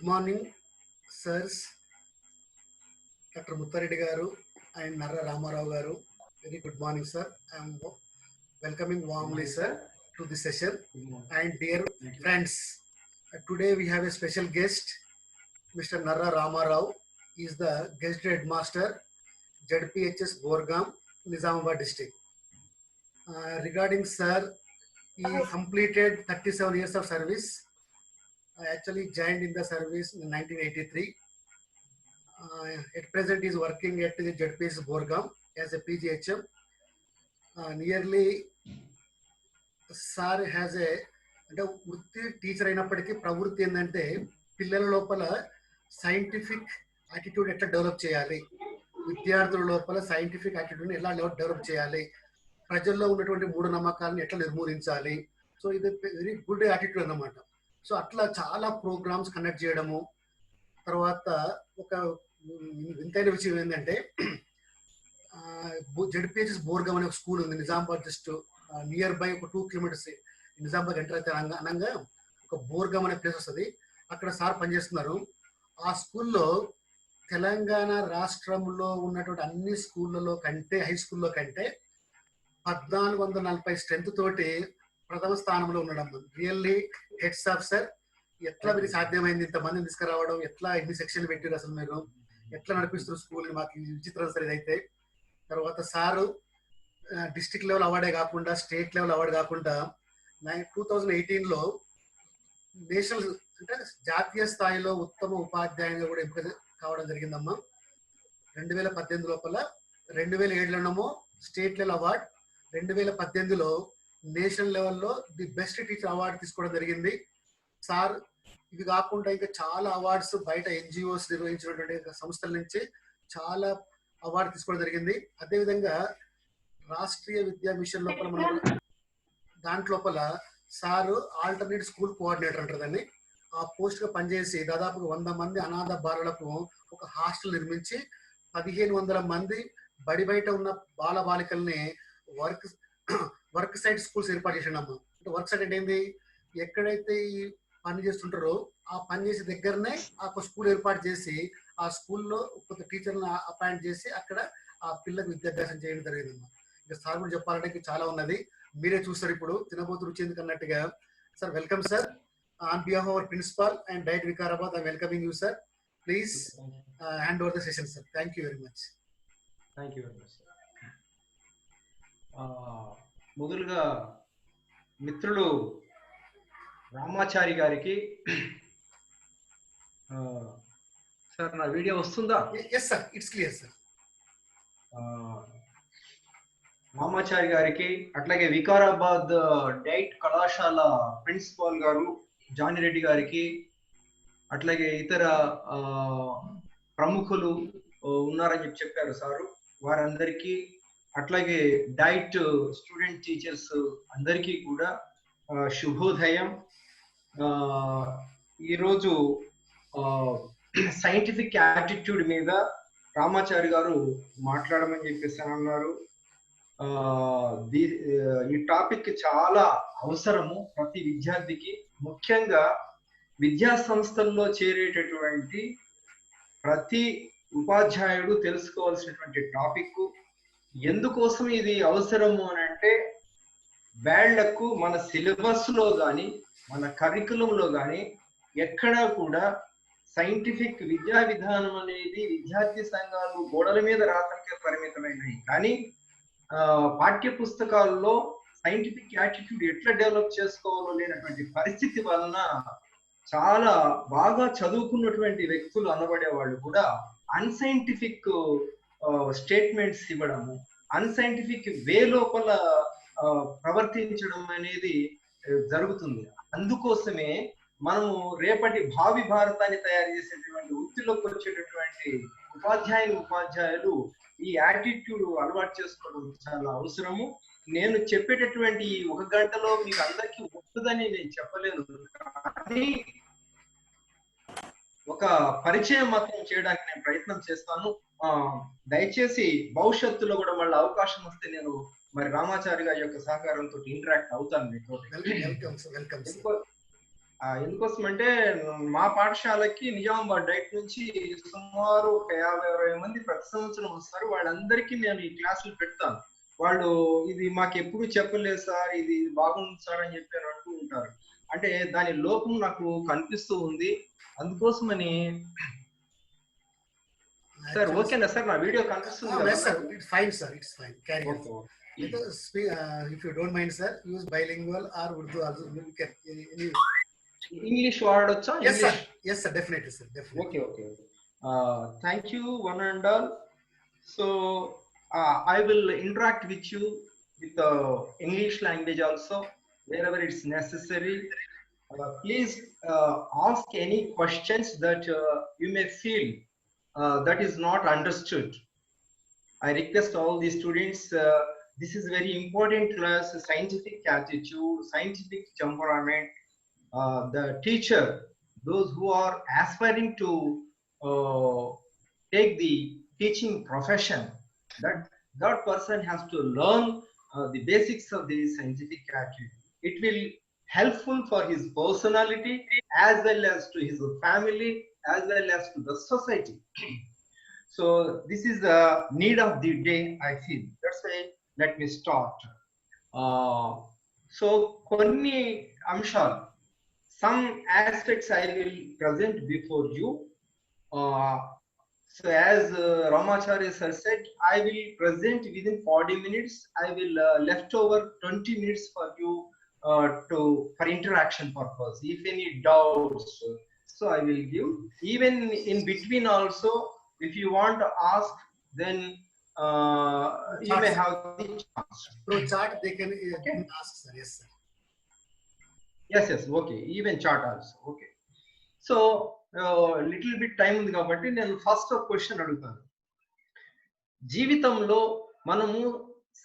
Good morning, sirs. Dr. Muttareddy garu and Narra Ramarao garu. Very good morning, sir. I am welcoming warmly, sir, to this session. And dear friends, today we have a special guest, Mr. Narra Ramarao. He is the guest headmaster, ZPHS Borgam, Nizamabad district. Regarding sir, he completed 37 years of service. I actually joined in the service in 1983. At present, is working at the ZPS Borgam as a PGHM. Nearly, sir has a అంటే వృత్తి teacher అయినప్పటికీ ప్రవృత్తి ఏంటంటే పిల్లల లోపల scientific attitude ఎట్లా develop చేయాలి, విద్యార్థుల లోపల సైంటిఫిక్ యాటిట్యూడ్ని ఎలా డెవలప్ చేయాలి, ప్రజల్లో ఉన్నటువంటి మూఢనమ్మకాలను ఎట్లా నిర్మూలించాలి. సో ఇది వెరీ గుడ్ యాటిట్యూడ్ అన్నమాట. సో అట్లా చాలా ప్రోగ్రామ్స్ కండక్ట్ చేయడము. తర్వాత ఒక వింతైన విషయం ఏంటంటే జడ్పిహెచ్ఎస్ బోర్గం అనే ఒక స్కూల్ ఉంది నిజామాబాద్, జస్ట్ నియర్ బై ఒక 2 కిలోమీటర్స్ నిజామాబాద్ ఎంటర్ అయితే అనగా ఒక బోర్గం అనే ప్లేస్ వస్తుంది. అక్కడ సార్ పనిచేస్తున్నారు. ఆ స్కూల్లో తెలంగాణ రాష్ట్రంలో ఉన్నటువంటి అన్ని స్కూళ్ళలో కంటే, హై స్కూల్లో కంటే 1440 స్ట్రెంత్ తోటి ప్రథమ స్థానంలో ఉండడం. Really heads of sir. ఎట్లా మీరు సాధ్యమైంది ఇంతమందిని తీసుకురావడం, ఎట్లా ఎన్ని సెక్షన్ పెట్టారు, అసలు మీరు ఎట్లా నడిపిస్తారు స్కూల్ని, మాకు విచిత్రం సార్ ఇదైతే. తర్వాత సారు డిస్ట్రిక్ట్ లెవెల్ అవార్డే కాకుండా స్టేట్ లెవెల్ అవార్డు కాకుండా 2018లో నేషనల్ అంటే జాతీయ స్థాయిలో ఉత్తమ ఉపాధ్యాయునిగా కూడా ఎంపిక కావడం జరిగిందమ్మా. 2018 లోపల, 2007లోనేమో స్టేట్ లెవెల్ అవార్డ్, 2018లో నేషనల్ లెవెల్లో ది బెస్ట్ టీచర్ అవార్డు తీసుకోవడం జరిగింది. సార్ ఇవి కాకుండా ఇంకా చాలా అవార్డ్స్ బయట ఎన్జిఓస్ నిర్వహించినటువంటి సంస్థల నుంచి చాలా అవార్డు తీసుకోవడం జరిగింది. అదేవిధంగా రాష్ట్రీయ విద్యా మిషన్ లోపల మనం దాంట్లోపల సారు ఆల్టర్నేట్ స్కూల్ కోఆర్డినేటర్ అంటారు దాన్ని. ఆ పోస్ట్ గా పనిచేసి దాదాపుగా 100 మంది అనాథ బాలలకు ఒక హాస్టల్ నిర్మించి 1500 మంది బడి బయట ఉన్న బాల బాలికల్ని వర్క్ సైట్ స్కూల్స్ ఏర్పాటు చేసిండమ్మా. అంటే వర్క్ సైట్ అంటే ఏంది, ఎక్కడైతే ఈ పని చేస్తుంటారో ఆ పని చేసే దగ్గరనే ఆ స్కూల్ ఏర్పాటు చేసి ఆ స్కూల్లో కొంత టీచర్లను అపాయింట్ చేసి అక్కడ ఆ పిల్లలకు విద్యాభ్యాసం చేయడం జరిగిందమ్మా. ఇంకా సార్ కూడా చెప్పాలంటే చాలా ఉన్నది, మీరే చూస్తారు ఇప్పుడు. తినబోతు రుచి ఎందుకు అన్నట్టుగా. Sir welcome sir. On behalf of our principal and DIET Vikarabad I welcoming you sir. Please hand over the session sir. Thank you very much. Thank you very much sir. మొదలుగా మిత్రులు రామాచారి గారికి, సార్ నా వీడియో వస్తుందా? Yes sir, it's clear sir. Ramachari గారికి, అట్లాగే Vikarabad diet కళాశాల principal గారు జానిరెడ్డి గారికి, అట్లాగే ఇతర ప్రముఖులు ఉన్నారని చెప్పారు సారు, వారందరికీ, అట్లాగే డైట్ స్టూడెంట్ టీచర్స్ అందరికీ కూడా శుభోదయం. ఈరోజు సైంటిఫిక్ యాటిట్యూడ్ మీద రామాచారి గారు మాట్లాడమని చెప్పేసి అన్నారు. ఈ టాపిక్ చాలా అవసరము ప్రతి విద్యార్థికి, ముఖ్యంగా విద్యా సంస్థల్లో చేరేటటువంటి ప్రతి ఉపాధ్యాయుడు తెలుసుకోవాల్సినటువంటి టాపిక్. ఎందుకోసం ఇది అవసరము అని అంటే, వాళ్ళకు మన సిలబస్ లో కానీ మన కరికులంలో కానీ ఎక్కడా కూడా సైంటిఫిక్ విద్యా విధానం అనేది విద్యార్థి సంఘాలు గోడల మీద రాతనికే పరిమితమైనవి, కానీ పాఠ్య పుస్తకాల్లో సైంటిఫిక్ యాటిట్యూడ్ ఎట్లా డెవలప్ చేసుకోవాలో లేనటువంటి పరిస్థితి వలన చాలా బాగా చదువుకున్నటువంటి వ్యక్తులు అనబడే వాళ్ళు కూడా అన్సైంటిఫిక్ స్టేట్మెంట్స్ ఇవ్వడము, అన్సైంటిఫిక్ వే లోపల ప్రవర్తించడం అనేది జరుగుతుంది. అందుకోసమే మనము రేపటి భావి భారతాన్ని తయారు చేసేటువంటి వృత్తిలోకి వచ్చేటటువంటి ఉపాధ్యాయులు ఈ యాటిట్యూడ్ అలవాటు చేసుకోవడం చాలా అవసరము. నేను చెప్పేటటువంటి 1 గంటలో మీకు అందరికీ వస్తుందని నేను చెప్పలేను, కానీ ఒక పరిచయం మాత్రం చేయడానికి నేను ప్రయత్నం చేస్తాను. దయచేసి భవిష్యత్తులో కూడా మళ్ళీ అవకాశం వస్తే నేను మరి రామాచారి గారి యొక్క సహకారంతో ఇంటరాక్ట్ అవుతాను మీతో. ఎందుకోసం అంటే మా పాఠశాలకి నిజామాబాద్ డైట్ నుంచి సుమారు ఒక 50-60 మంది ప్రతి సంవత్సరం వస్తారు. వాళ్ళందరికీ నేను ఈ క్లాసులు పెడతాను. వాళ్ళు ఇది మాకు ఎప్పుడు చెప్పలేదు సార్, ఇది బాగుంది సార్ అని చెప్పి అంటూ ఉంటారు. అంటే దాని లోపం నాకు కనిపిస్తూ ఉంది. అందుకోసమని సార్ ఓకేనా సార్, నా వీడియో కనిపిస్తుంది కదా? Yes sir, it's fine sir, it's fine. Carry on. If you don't mind sir, use bilingual or Urdu also. You can English వాడొచ్చా? Yes sir, yes sir, definitely sir, definitely. Okay. Thank you one and all. So I will interact with you with English language also wherever it's necessary. Please ask any questions that you may feel that is not understood. I request all the students, this is very important class, scientific attitude, scientific temperament. The teacher, those who are aspiring to take the teaching profession, that person has to learn the basics of the scientific attitude. It will helpful for his personality as well as to his family as well as to the society. So this is the need of the day, I feel. That's why let me start. So konni amshalu, some aspects I will present before you. So as Ramacharya sir said, I will present within 40 minutes. I will left over 20 minutes for you for interaction purpose. If any doubts, so I will give. Even in between also, if you want to ask, then you may have the chance. Through chat they can ask sir. Yes sir. Yes, okay. Even chat also. Okay. So little bit time ఉంది కాబట్టి నేను first question అడుగుతాను. జీవితంలో మనము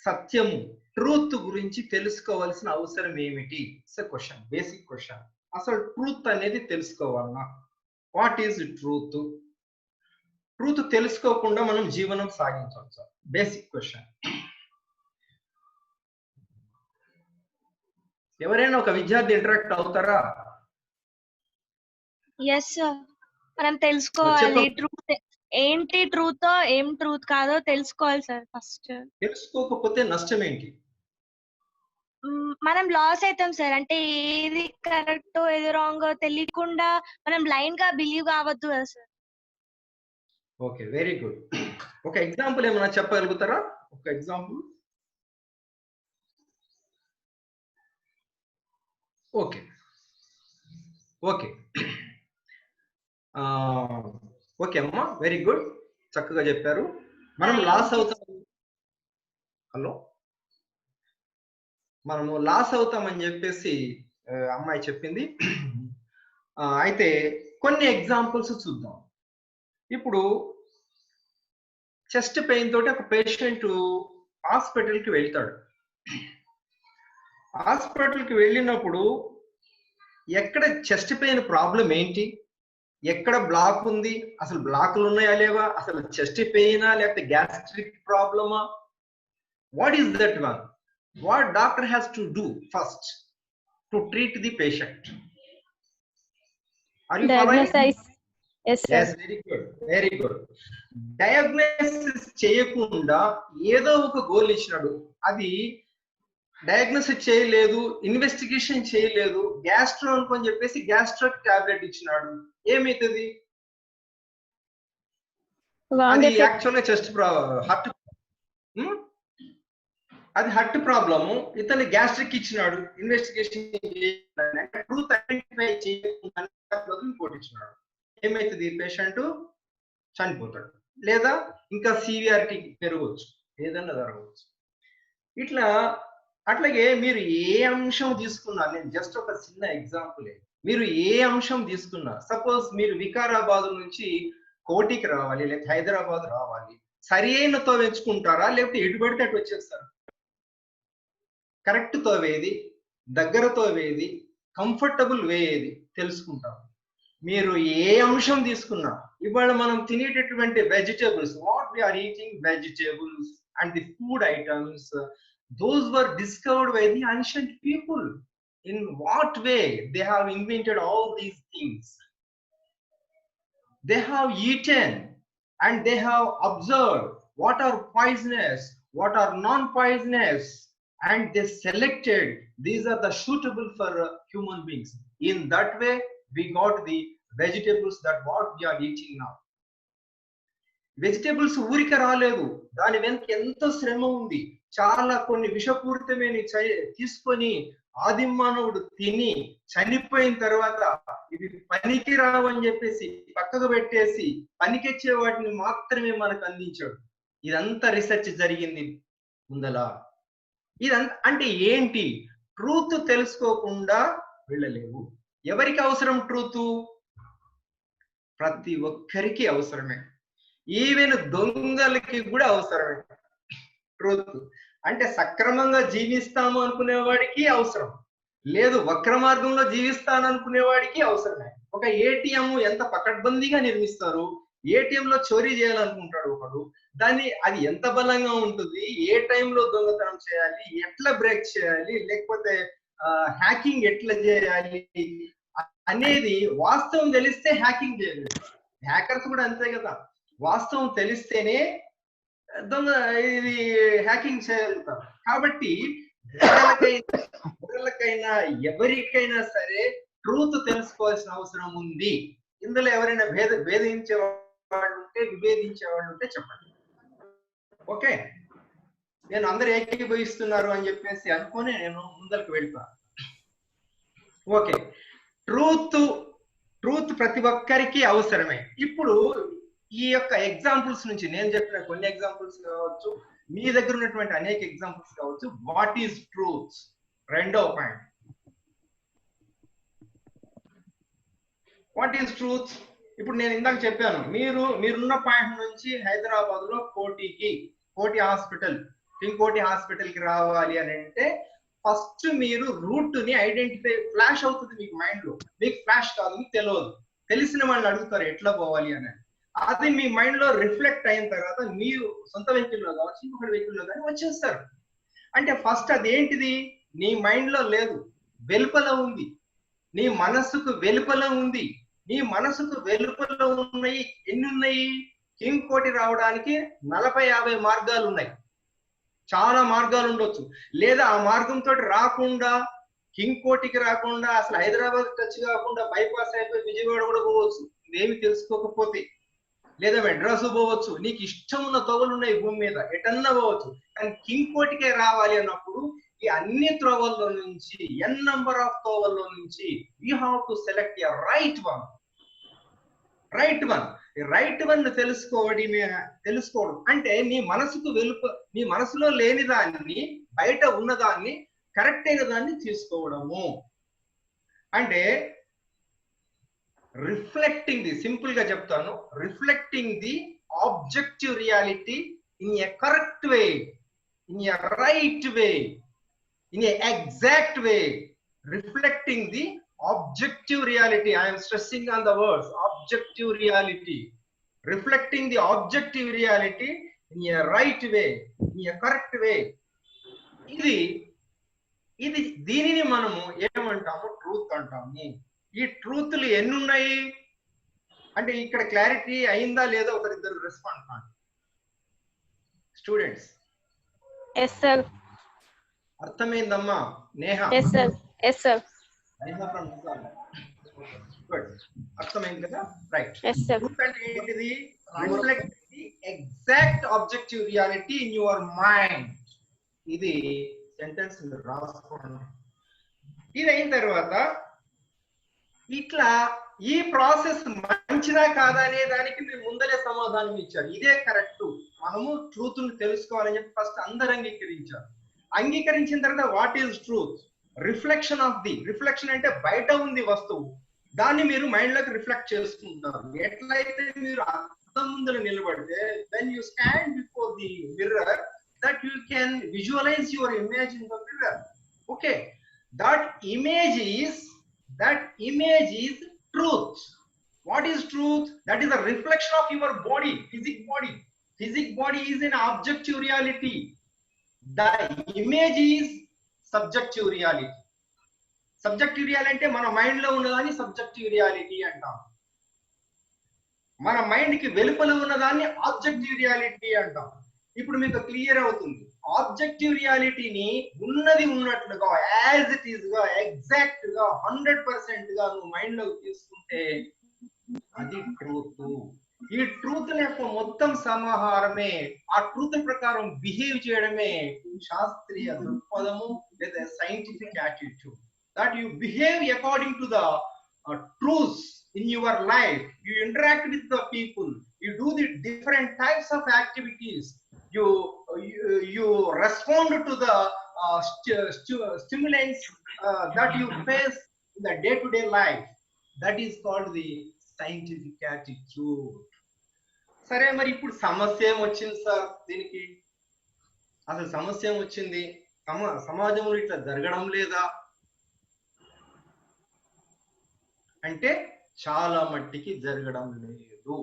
సత్యము, truth గురించి తెలుసుకోవాల్సిన అవసరం ఏమిటి? It's a question, basic question. అసలు ట్రూత్ అనేది తెలుసుకోవాలన్నా, వాట్ ఈజ్ ట్రూత్? ట్రూత్ తెలుసుకోకుండా మనం జీవనం సాగించవచ్చు? Basic question. ఎవరైనా ఒక విద్యార్థి ఇంటరాక్ట్ అవుతారా? ఎస్ సార్, మనం తెలుసుకోవాలి ట్రూత్ ఏంటి, ట్రూత్ ఏం ట్రూత్ కాదో తెలుసుకోవాలి సార్ ఫస్ట్. తెలుసుకోకపోతే నష్టం ఏంటి? మనం లాస్ అవుతాం సార్. అంటే ఏది కరెక్టో ఏది రాంగో తెలియకుండా మనం బ్లైండ్ గా బిలీవ్ కావద్దు కదా సార్. Okay, very good. ఒక ఎగ్జాంపుల్ ఏమైనా చెప్పగలుగుతారా? ఒక ఎగ్జాంపుల్. ఓకే ఓకే అమ్మా, వెరీ గుడ్, చక్కగా చెప్పారు. మనం లాస్ అవుతాం, మనము లాస్ అవుతామని చెప్పేసి అమ్మాయి చెప్పింది. అయితే కొన్ని ఎగ్జాంపుల్స్ చూద్దాం. ఇప్పుడు చెస్ట్ పెయిన్ తోటి ఒక పేషెంట్ హాస్పిటల్కి వెళ్తాడు. హాస్పిటల్కి వెళ్ళినప్పుడు ఎక్కడ చెస్ట్ పెయిన్ ప్రాబ్లం ఏంటి, ఎక్కడ బ్లాక్ ఉంది, అసలు బ్లాక్లు ఉన్నాయా లేవా, అసలు చెస్ట్ పెయినా లేకపోతే గ్యాస్ట్రిక్ ప్రాబ్లమా, what is that one? What doctor has to do first to treat the patient? Are you following? Yes sir. Yes, very good. Diagnosis చేయకుండా ఏదో ఒక గోల్ ఇచ్చినాడు, అది డయాగ్నోసిస్ చేయలేదు, ఇన్వెస్టిగేషన్ చేయలేదు, గ్యాస్ట్రో అనుకొని చెప్పేసి గ్యాస్ట్రిక్ టాబ్లెట్ ఇచ్చినాడు, ఏమైతుంది? అది యాక్చువల్గా చెస్ట్ హార్ట్, అది హార్ట్ ప్రాబ్లము, ఇతను గ్యాస్ట్రిక్ ఇచ్చినాడు, ఇన్వెస్టిగేషన్ ట్రూత్ ఐడెంటిఫై చేయకుండా ఇంకోటి ఇచ్చినాడు, ఏమైతుంది? పేషెంట్ చనిపోతాడు, లేదా ఇంకా సివియారిటీ పెరగవచ్చు, ఏదన్నా జరగవచ్చు. ఇట్లా అట్లాగే మీరు ఏ అంశం తీసుకున్నా, నేను జస్ట్ ఒక చిన్న ఎగ్జాంపుల్, మీరు ఏ అంశం తీసుకున్నా, సపోజ్ మీరు వికారాబాద్ నుంచి కోటికి రావాలి లేకపోతే హైదరాబాద్ రావాలి, సరి అయిన తోవ ఎంచుకుంటారా లేకపోతే ఎటు పడితే అటు వచ్చేస్తారు? కరెక్ట్ తోవ ఏది, దగ్గర తోవ ఏది, కంఫర్టబుల్ వే ఏది తెలుసుకుంటారు. మీరు ఏ అంశం తీసుకున్నా, ఇవాళ మనం తినేటటువంటి vegetables, what we are eating vegetables and the food items, those were discovered by the ancient people. In what way they have invented all these things? They have eaten and they have observed what are poisonous, what are non-poisonous, and they selected these are the suitable for human beings. In that way we got the vegetables that what we are eating now. Vegetables ఊరికే రాలేదు, దాని వెనక ఎంతో శ్రమ ఉంది. చాలా కొన్ని విషపూరితమైన తీసుకొని ఆదిమానవుడు తిని చనిపోయిన తర్వాత ఇవి పనికి రావని చెప్పేసి పక్కకు పెట్టేసి పనికొచ్చే వాటిని మాత్రమే మనకు అందించాడు. ఇదంతా రీసెర్చ్ జరిగింది ముందల. ఇదంతా అంటే ఏంటి? ట్రూత్ తెలుసుకోకుండా వెళ్ళలేవు. ఎవరికి అవసరం ట్రూత్? ప్రతి ఒక్కరికి అవసరమే. ఈవెన్ దొంగలకి కూడా అవసరమే ట్రూత్. అంటే సక్రమంగా జీవిస్తాము అనుకునే వాడికి అవసరం లేదు, వక్ర మార్గంలో జీవిస్తాను అనుకునే వాడికి అవసరమే. ఒక ఏటీఎం ఎంత పకడ్బందీగా నిర్మిస్తారు, ఏటీఎం లో చోరీ చేయాలనుకుంటాడు ఒకడు, దాన్ని అది ఎంత బలంగా ఉంటుంది, ఏ టైంలో దొంగతనం చేయాలి, ఎట్లా బ్రేక్ చేయాలి, లేకపోతే హ్యాకింగ్ ఎట్లా చేయాలి అనేది వాస్తవం తెలిస్తే హ్యాకింగ్ చేయాలి. హ్యాకర్స్ కూడా అంతే కదా, వాస్తవం తెలిస్తేనే దొంగ ఇది హ్యాకింగ్ చేయగలుగుతారు. కాబట్టి ఎవరికైనా ఎవరికైనా సరే ట్రూత్ తెలుసుకోవాల్సిన అవసరం ఉంది. ఇందులో ఎవరైనా భేదించే వాళ్ళు ఉంటే, విభేదించే వాళ్ళు ఉంటే చెప్పండి. ఓకే, నేను అందరు ఏకీభవిస్తున్నారు అని చెప్పేసి అనుకుని నేను ముందరికి వెళ్తాను. ఓకే, ట్రూత్ ప్రతి ఒక్కరికి అవసరమే. ఇప్పుడు ఈ యొక్క ఎగ్జాంపుల్స్ నుంచి నేను చెప్పిన కొన్ని ఎగ్జాంపుల్స్ కావచ్చు, మీ దగ్గర ఉన్నటువంటి అనేక ఎగ్జాంపుల్స్ కావచ్చు. What is truth? రెండవ పాయింట్, వాట్ ఈస్ ట్రూత్? ఇప్పుడు నేను ఇందాక చెప్పాను, మీరున్న పాయింట్ నుంచి హైదరాబాద్ లో కోటి హాస్పిటల్, ఇంకోటి హాస్పిటల్ కి రావాలి అని అంటే ఫస్ట్ మీరు రూట్ ని ఐడెంటిఫై, ఫ్లాష్ అవుతుంది మీకు మైండ్ లో. మీకు ఫ్లాష్ కాదు, మీకు తెలియదు. తెలిసిన వాళ్ళు అడుగుతారు ఎట్లా పోవాలి అని. అది మీ మైండ్ లో రిఫ్లెక్ట్ అయిన తర్వాత మీరు సొంత వెహికల్లో కావచ్చు, ఇంకొకటి వెహికల్లో కానీ వచ్చేస్తారు. అంటే ఫస్ట్ అదేంటిది? నీ మైండ్ లో లేదు, వెలుపల ఉంది, నీ మనస్సుకు వెలుపల ఉంది. నీ మనసుకు వెలుపల ఉన్నాయి. ఎన్ని ఉన్నాయి? ఇంకోటి రావడానికి 40-50 మార్గాలు ఉన్నాయి. చాలా మార్గాలు ఉండొచ్చు. లేదా ఆ మార్గంతో రాకుండా, ఇంకోటికి రాకుండా, అసలు హైదరాబాద్ టచ్ కాకుండా బైపాస్ అయిపోయి విజయవాడ కూడా పోవచ్చు ఏమి తెలుసుకోకపోతే, లేదా మెడ్రాస్ పోవచ్చు. నీకు ఇష్టం ఉన్న తోవలు ఉన్నాయి భూమి మీద, ఎటన్నా పోవచ్చు. కానీ ఇంకోటికే రావాలి అన్నప్పుడు ఈ అన్ని త్రోవల్లో నుంచి, ఎన్ నంబర్ ఆఫ్ తోవల్లో నుంచి you have to select a right one. Right one తెలుసుకోవడం అంటే నీ మనసుకు నీ మనసులో లేని దాన్ని, బయట ఉన్నదాన్ని, కరెక్ట్ అయిన దాన్ని తీసుకోవడము. అంటే రిఫ్లెక్టింగ్ ది, సింపుల్ గా చెప్తాను, reflecting the objective reality in a correct way, in a right way, in a exact way. Reflecting the objective reality. I am stressing on the words objective reality. Reflecting the objective reality in a right way, in a correct way. ఇది దీనిని మనము ఏమంటాము? Truth అంటాము. ఈ ట్రూత్లు ఎన్ని ఉన్నాయి అంటే ఇక్కడ క్లారిటీ అయిందా లేదా ఒకరిద్దరు రెస్పాండ్ కాండి. Students, yes sir. అర్థమైందమ్మా Neha? Yes sir. Yes sir. అర్థమైంది కదా? రైట్. ట్రూత్ అంటే ఏంటిది? Reflect the exact objective reality in your mind. ఇది సెంటెన్స్ రాసుకోండి. ఇది అయిన తర్వాత ఇట్లా ఈ ప్రాసెస్ మంచిదా కాదా అనే దానికి మీరు ముందలే సమాధానం ఇచ్చారు. ఇదే కరెక్ట్, మనము ట్రూత్ ను తెలుసుకోవాలని చెప్పి ఫస్ట్ అందరు అంగీకరించారు. అంగీకరించిన తర్వాత what is truth? Reflection of the. Reflection అంటే బయట ఉంది వస్తువు, దాన్ని మీరు మైండ్ లోకి రిఫ్లెక్ట్ చేసుకుంటారు. ఎట్లయితే మీరు అద్దం ముందర నిలబడితే when you stand before the mirror that you can visualize your image in the mirror. Okay, that image is truth. What is truth? That is a reflection of your body, physic body. Physic body is an objective reality. The image is subjective reality. Subjective reality అంటే మన mind లో ఉన్నదాన్ని subjective reality అంటాం. మన mind కి వెలుపల ఉన్నదాన్ని objective reality అంటాం. ఇప్పుడు మీకు క్లియర్ అవుతుంది. ఆబ్జెక్టివ్ రియాలిటీని ఉన్నది ఉన్నట్లుగా యాజ్ ఇట్ ఈస్ గా ఎగ్జాక్ట్ గా 100% గా నువ్వు మైండ్ లోకి తీసుకుంటే అది ట్రూత్. ఈ ట్రూత్ యొక్క మొత్తం సమాహారమే, ఆ ట్రూత్ ప్రకారం బిహేవ్ చేయడమే శాస్త్రీయ దృక్పథము లేదా scientific attitude. That you behave according to the truths in your life. You interact with the people, you do the different types of activities, you respond to the stimulants that you face in the day-to-day life. That is called the scientific attitude. సరే, మరి ఇప్పుడు సమస్య ఏం వచ్చింది sir? దీనికి అసలు సమస్య ఏం వచ్చింది? సమాజంలో ఇట్లా జరగడం లేదా అంటే చాలా మట్టికి జరగడం లేదు.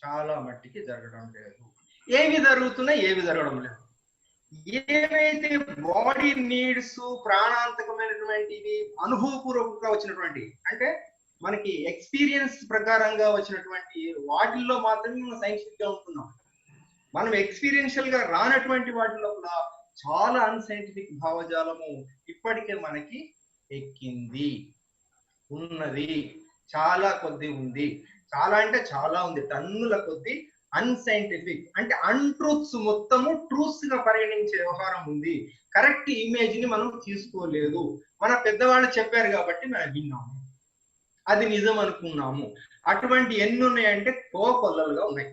చాలా మట్టికి జరగడం లేదు. ఏవి జరుగుతున్నాయి, ఏవి జరగడం లేదు. ఏవైతే బాడీ నీడ్స్, ప్రాణాంతకమైనటువంటివి, అనుభవపూర్వకంగా వచ్చినటువంటి అంటే మనకి ఎక్స్పీరియన్స్ ప్రకారంగా వచ్చినటువంటి వాటిల్లో మాత్రమే మనం సైంటిఫిక్ గా ఉంటున్నాం. మనం ఎక్స్పీరియన్షియల్ గా రానటువంటి వాటిలో కూడా చాలా అన్సైంటిఫిక్ భావజాలము ఇప్పటికే మనకి ఎక్కింది, ఉన్నది. చాలా కొద్ది ఉంది. చాలా అంటే చాలా ఉంది, టన్నుల కొద్ది అన్సైంటిఫిక్ అంటే అన్ట్రూత్స్ మొత్తము ట్రూత్స్ గా పరిగణించే వ్యవహారం ఉంది. కరెక్ట్ ఇమేజ్ ని మనం తీసుకోలేదు. మన పెద్దవాళ్ళు చెప్పారు కాబట్టి మనం విన్నాము, అది నిజం అనుకున్నాము. అటువంటి ఎన్ని ఉన్నాయంటే కోకొల్లలుగా ఉన్నాయి.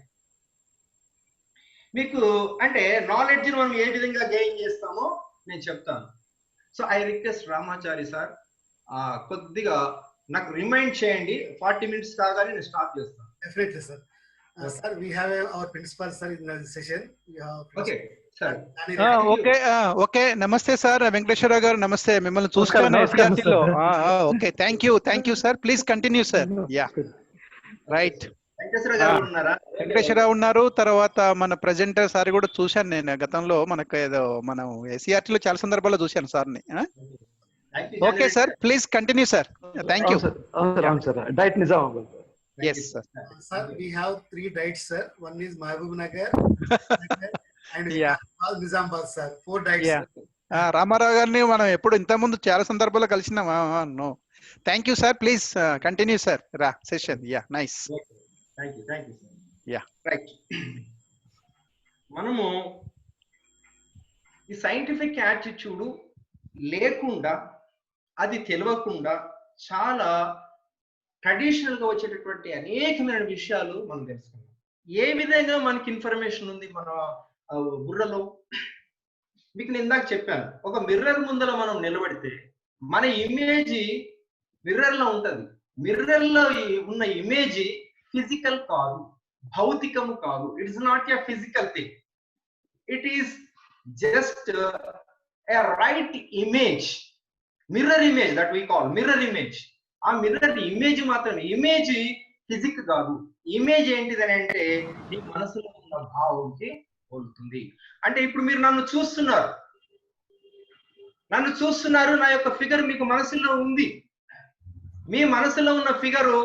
మీకు అంటే నాలెడ్జ్ ని మనం ఏ విధంగా గెయిన్ చేస్తామో నేను చెప్తాను. So I request Ramachari sir, కొద్దిగా నాకు రిమైండ్ చేయండి. 40 minutes కాగానే నేను స్టార్ట్ చేస్తాను. Definitely, sir. Sir, we have our principal sir in the session. Okay, sir. Okay. నమస్తే సార్, వెంకటేశ్వర గారు నమస్తే. మిమ్మల్ని చూస్తాను SCRT లో. Okay, thank you sir. Please continue sir. Yeah, right. Venkateswara ఉన్నారు. తర్వాత మన ప్రెజెంటర్ సార్ కూడా చూశాను నేను గతంలో. మనకు ఏదో మనం SCRT లో చాలా సందర్భాల్లో చూశాను సార్ని. Okay sir, please continue sir. Thank you. Diet Nizamabad. Yes sir. Sir, we have 3 diets, sir. One is Mahbub Nagar and Nizamabad, sir. 4 diets. Ramarao గారిని మనం ఎప్పుడు ఇంత ముందు చాలా సందర్భాల్లో కలిసినామా? No. Thank you sir. Please continue sir రా session. Yeah, nice. Thank you sir. Yeah, right. మనము ఈ సైంటిఫిక్ యాటిట్యూడ్ లేకుండా, అది తెలియకుండా చాలా ట్రెడిషనల్ గా వచ్చేటటువంటి అనేకమైన విషయాలు మనం తెలుసుకున్నాం. ఏ విధంగా మనకి ఇన్ఫర్మేషన్ ఉంది మన బుర్రలో? మీకు నేను ఇందాక చెప్పాను, ఒక మిర్రర్ ముందర మనం నిలబడితే మన ఇమేజ్ మిర్రర్ లో ఉంటది. మిర్రర్ లో ఉన్న ఇమేజ్ ఫిజికల్ కాదు, భౌతికము కాదు. It is not a physical thing. It is just a right image, mirror image, that we call mirror image. ఆ మిర్రర్ ఇమేజ్ మాత్రమే, ఇమేజ్ ఫిజిక్ కాదు. ఇమేజ్ ఏంటిది అని అంటే నీ మనసులో ఉన్న భావంకి పోలుతుంది. అంటే ఇప్పుడు మీరు నన్ను చూస్తున్నారు, నా యొక్క ఫిగర్ మీకు మనసులో ఉంది. మీ మనసులో ఉన్న ఫిగరు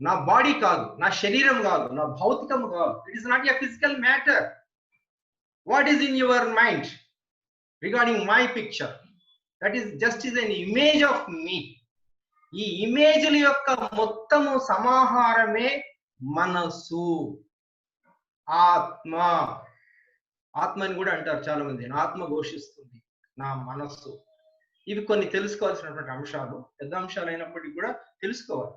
నా బాడీ కాదు, నా శరీరం కాదు, నా భౌతికం కాదు. It is not a physical matter. What is in your mind regarding my picture? That is just is an image of me. ఈ ఇమేజ్ల యొక్క మొత్తము సమాహారమే మనసు, ఆత్మ. ఆత్మని కూడా అంటారు చాలా మంది. నా ఆత్మ ఘోషిస్తుంది, నా మనస్సు. ఇవి కొన్ని తెలుసుకోవాల్సినటువంటి అంశాలు, పెద్ద అంశాలు అయినప్పటికీ కూడా తెలుసుకోవాలి.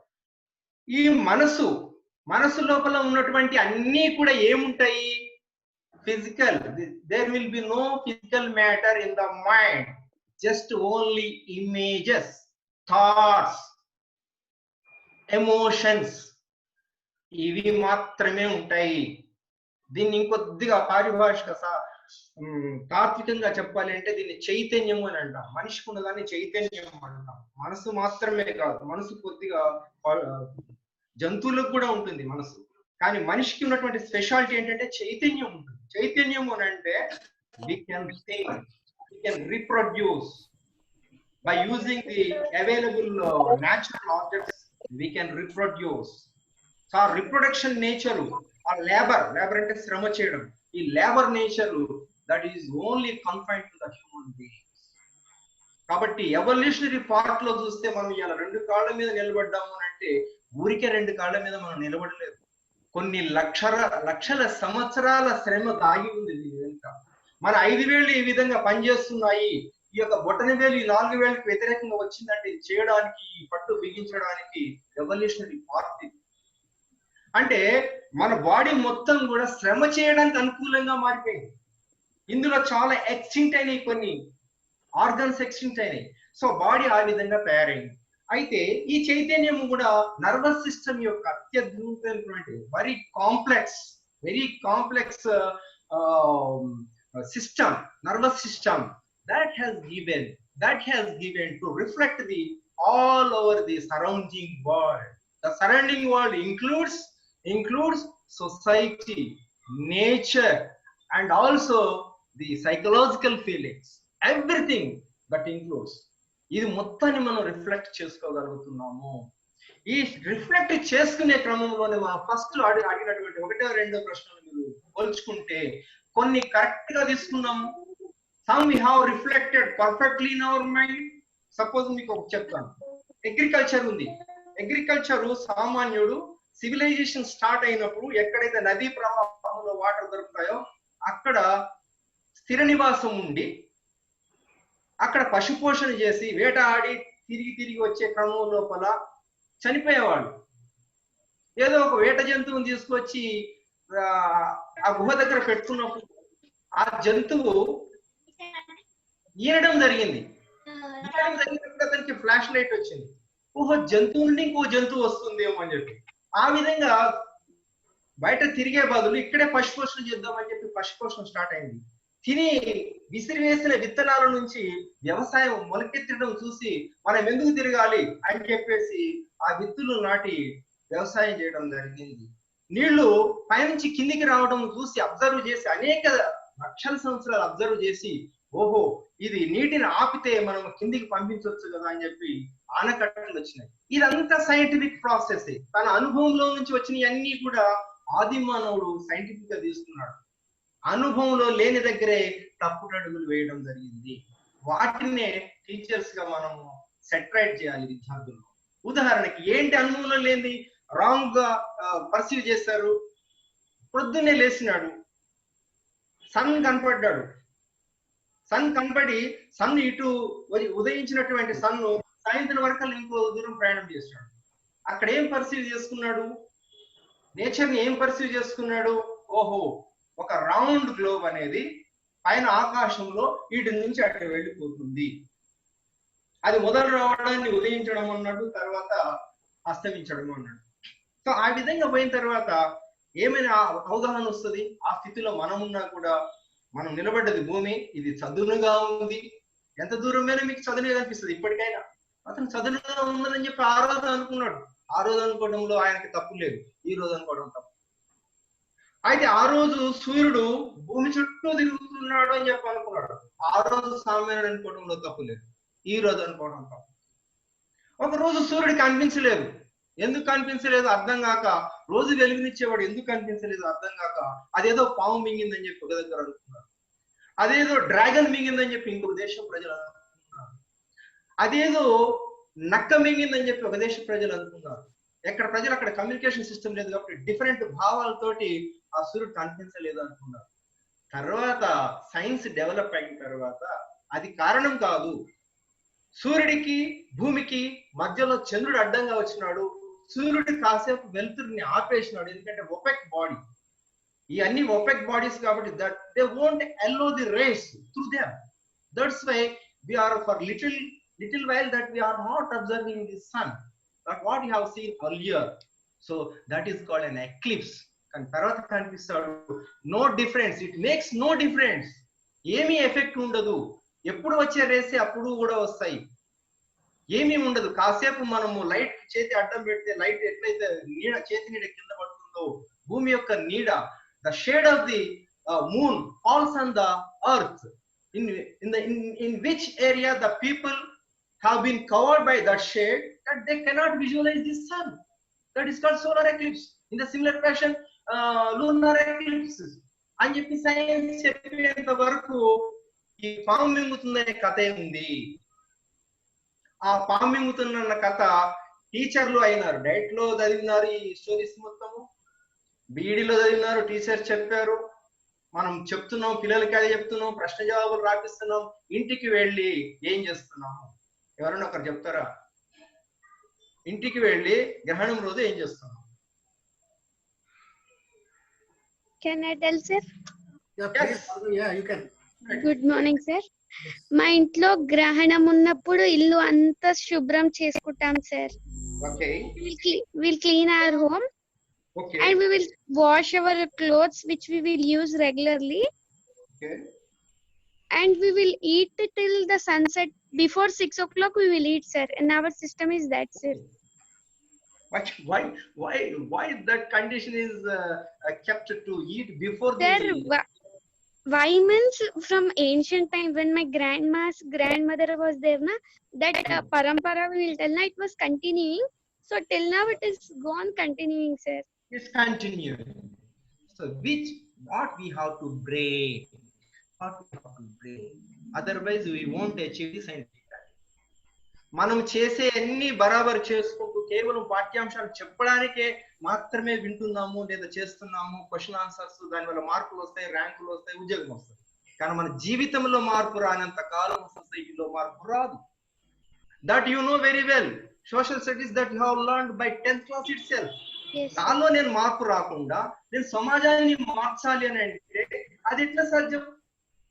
ఈ మనసు లోపల ఉన్నటువంటి అన్నీ కూడా ఏముంటాయి? Physical. There will be no physical matter in the mind, just only images, thoughts, emotions, ఇవి మాత్రమే ఉంటాయి. దీన్ని ఇంకొద్దిగా పారిభాషిక తాత్వికంగా చెప్పాలి అంటే దీన్ని చైతన్యం అని అంటాం. మనిషికి ఉన్నదాన్ని చైతన్యం అంటాం. మనసు మాత్రమే కాదు, మనసు కొద్దిగా జంతువులకు కూడా ఉంటుంది మనసు. కానీ మనిషికి ఉన్నటువంటి స్పెషాలిటీ ఏంటంటే చైతన్యం ఉంటుంది. చైతన్యం అని అంటే we can think, we can reproduce, by using the available natural objects, we can reproduce. So our reproduction nature, our labor అంటే శ్రమ చేయడం, ఈ labor nature that is only confined to the human beings. కాబట్టి evolutionary part లో చూస్తే మనం ఇలా 2 కాళ్ళ మీద నిలబడ్డాము అంటే ఊరికే 2 కాళ్ళ మీద మనం నిలబడలేదు. కొన్ని లక్షల సంవత్సరాల శ్రమ దాగి ఉంది దీని వెనుక. మన 5 వేళ్ళు ఈ విధంగా పనిచేస్తున్నాయి, ఈ యొక్క బొటన వేలు ఈ 4 వేలకు వ్యతిరేకంగా వచ్చిందంటే ఇది చేయడానికి, ఈ పట్టు బిగించడానికి ఎవల్యూషనరీ పార్ట్. అంటే మన బాడీ మొత్తం కూడా శ్రమ చేయడానికి అనుకూలంగా మారిపోయింది. ఇందులో చాలా ఎక్స్టింక్ట్ అయినాయి, కొన్ని ఆర్గన్స్ ఎక్స్టింక్ట్ అయినాయి. సో బాడీ ఆ విధంగా తయారైంది. అయితే ఈ చైతన్యం కూడా నర్వస్ సిస్టమ్ యొక్క అత్యద్భుతమైనటువంటి very complex system, nervous system that has given to reflect the all over the surrounding world. The surrounding world includes society, nature, and also the psychological feelings. Everything that includes. ఇది మొత్తాన్ని మనం reflect చేసుకోగలుగుతున్నాము. ఈ reflect చేసుకునే క్రమంలోనే మనం first అడిగినటువంటి 1-2 ప్రశ్నలు మీరు పోల్చుకుంటే కొన్ని కరెక్ట్ గా తీసుకున్నాము. Some we have reflected perfectly in our mind. Suppose మీకు చెప్తాను, అగ్రికల్చర్ ఉంది. అగ్రికల్చర్ సామాన్యుడు సివిలైజేషన్ స్టార్ట్ అయినప్పుడు ఎక్కడైతే నదీ ప్రవాహంలో వాటర్ దొరుకుతాయో అక్కడ స్థిర నివాసం ఉండి అక్కడ పశుపోషణ చేసి వేటాడి తిరిగి వచ్చే క్రమం లోపల చనిపోయేవాళ్ళు. ఏదో ఒక వేట జంతువుని తీసుకొచ్చి ఆ గుహ దగ్గర పెట్టుకున్నప్పుడు ఆ జంతువు ఈనడం జరిగింది. జరిగినప్పుడు అతనికి ఫ్లాష్ లైట్ వచ్చింది, ఓహో జంతువు నుండి ఇంకో జంతువు వస్తుందేమో అని చెప్పి. ఆ విధంగా బయట తిరిగే బదులు ఇక్కడే పశుపోషణ చేద్దామని చెప్పి పశుపోషణ స్టార్ట్ అయింది. తిని విసిరివేసిన విత్తనాల నుంచి వ్యవసాయం మొలకెత్తడం చూసి మనం ఎందుకు తిరగాలి అని చెప్పేసి ఆ విత్తులు నాటి వ్యవసాయం చేయడం జరిగింది. నీళ్లు పైనుంచి కిందికి రావడం చూసి అబ్జర్వ్ చేసి అనేక లక్షల సంవత్సరాలు అబ్జర్వ్ చేసి ఓహో ఇది నీటిని ఆపితే మనం కిందికి పంపించవచ్చు కదా అని చెప్పి ఆనకట్టలు వచ్చినాయి. ఇదంతా సైంటిఫిక్ ప్రాసెస్. తన అనుభవంలో నుంచి వచ్చినవి అన్ని కూడా ఆది మానవుడు సైంటిఫిక్ గా తీసుకున్నాడు. అనుభవంలో లేని దగ్గరే తప్పుడడుగులు వేయడం జరిగింది. వాటినే టీచర్స్ గా మనము సెటరైట్ చేయాలి విద్యార్థులు. ఉదాహరణకి ఏంటి అనుభవంలో లేని రాంగ్ గా పర్సీవ్ చేస్తారు. పొద్దున్నే లేచినాడు, సన్ కనపడ్డాడు, సన్ కనపడి సన్ ఇటు ఉదయించినటువంటి సన్ను సాయంత్రం వరకు ఇంకో దూరం ప్రయాణం చేస్తున్నాడు. అక్కడ ఏం పర్సీవ్ చేసుకున్నాడు, నేచర్ ని ఏం పర్సీవ్ చేసుకున్నాడు, ఓహో ఒక రౌండ్ గ్లోబ్ అనేది పైన ఆకాశంలో ఇటు నుంచి అక్కడ వెళ్ళిపోతుంది. అది మొదలు రావడాన్ని ఉదయించడం అన్నాడు, తర్వాత అస్తమించడం అన్నాడు. సో ఆ విధంగా పోయిన తర్వాత ఏమైనా అవగాహన వస్తుంది. ఆ స్థితిలో మనమున్నా కూడా మనం నిలబడ్డది భూమి, ఇది చదునుగా ఉంది. ఎంత దూరమైనా మీకు చదునుగా కనిపిస్తుంది. ఇప్పటికైనా అతను చదునుగా ఉన్నదని చెప్పి ఆ రోజు అనుకున్నాడు. ఆ రోజు అనుకోవడంలో ఆయనకి తప్పు లేదు, ఈ రోజు అనుకోవడం తప్పు. అయితే ఆ రోజు సూర్యుడు భూమి చుట్టూ తిరుగుతున్నాడు అని చెప్పి అనుకున్నాడు. ఆ రోజు సామాన్యుడు అనుకోవడంలో తప్పు లేదు, ఈ రోజు అనుకోవడం తప్పు. ఒక రోజు సూర్యుడు కనిపించలేదు. ఎందుకు కనిపించలేదు అర్థం కాక, రోజు వెలుగునిచ్చేవాడు ఎందుకు కనిపించలేదు అర్థం కాక, అదేదో పాము మింగిందని చెప్పి ఒక దగ్గర అనుకున్నారు, అదేదో డ్రాగన్ మింగిందని చెప్పి ఇంకొక దేశం ప్రజలు అనుకున్నారు, అదేదో నక్క మింగిందని చెప్పి ఒక దేశ ప్రజలు అనుకున్నారు. ఎక్కడ ప్రజలు అక్కడ కమ్యూనికేషన్ సిస్టమ్ లేదు కాబట్టి డిఫరెంట్ భావాలతోటి ఆ సూర్యుడు కనిపించలేదు అనుకున్నారు. తర్వాత సైన్స్ డెవలప్ అయిన తర్వాత అది కారణం కాదు, సూర్యుడికి భూమికి మధ్యలో చంద్రుడు అడ్డంగా వచ్చినాడు, సూర్యుడు కాసేపు వెలుతురుని ఆపేసినాడు. ఎందుకంటే ఒపెక్ బాడీ, ఈ అన్ని ఒపెక్ బాడీస్ కాబట్టి that they won't allow the rays through them. That's why we are for little while that we are not observing the sun, but what you have seen earlier, so that is called an eclipse. And tarvata kanipistadu, no difference, it makes no difference, emi effect undadu, eppudu vache race appudu kuda vastayi, emi undadu. కాసేపు మనము light చేతి అడ్డం పెడితే light ఎట్లయితే నీడ చేతి నీడ కింద పడుతుందో, భూమి యొక్క నీడ, the shade of the moon falls on the earth, in which area the people have been covered by that shade that they cannot visualize the sun. That is called solar eclipse. In the similar fashion, lunar eclipses. అని చెప్పి science చెప్పేంత వరకు ఈ పాము మింగుతుందనే కథ ఉంది. ఆ పాము మింగుతున్న కథ టీచర్లు అయినారు, డైట్ లో చదివినారు, ఈ స్టోరీస్ మొత్తము బీఈడీలో చదివినారు, టీచర్ చెప్పారు, మనం చెప్తున్నాం, పిల్లలకి అదే చెప్తున్నాం, ప్రశ్న జవాబులు రాపిస్తున్నాం. ఇంటికి వెళ్ళి ఏం చేస్తున్నాము? ఎవరైనా ఒకరు చెప్తారా? ఇంటికి వెళ్ళి గ్రహణం రోజు ఏం చేస్తున్నాం? Can I tell, sir? Yeah, please. Yeah, you can. Good morning, sir. మా ఇంట్లో గ్రహణం ఉన్నప్పుడు ఇల్లు అంతా శుభ్రం చేసుకుంటాం sir. Okay. We'll clean our home. Okay. And we will wash our clothes which we will use regularly. Okay. And we will eat till the sunset. Before 6 o'clock we will eat, sir. And our system is that, sir. Why that condition is kept to eat before Sir, the... why means from ancient time when my grandmother was there, na, that parampara we will tell, na, it was continuing. So till now it is gone continuing, sir. It's continuing. So what we have to break? Otherwise we won't achieve the scientific. మనం చేసే అన్ని బరాబర్ చేసుకుంటూ కేవలం పాఠ్యాంశాలు చెప్పడానికే మాత్రమే వింటున్నాము లేదా చేస్తున్నాము, క్వశ్చన్ ఆన్సర్స్, దానివల్ల మార్కులు వస్తాయి, ర్యాంకులు వస్తాయి, ఉద్యోగం వస్తాయి. కానీ మన జీవితంలో మార్పు రానంత కాలం సొసైటీలో మార్పు రాదు. That you know very well. Social studies that you have learned by 10th class itself. నాలో నేను మార్పు రాకుండా నేను సమాజాన్ని మార్చాలి అని అంటే అది ఎట్లా సాధ్యం?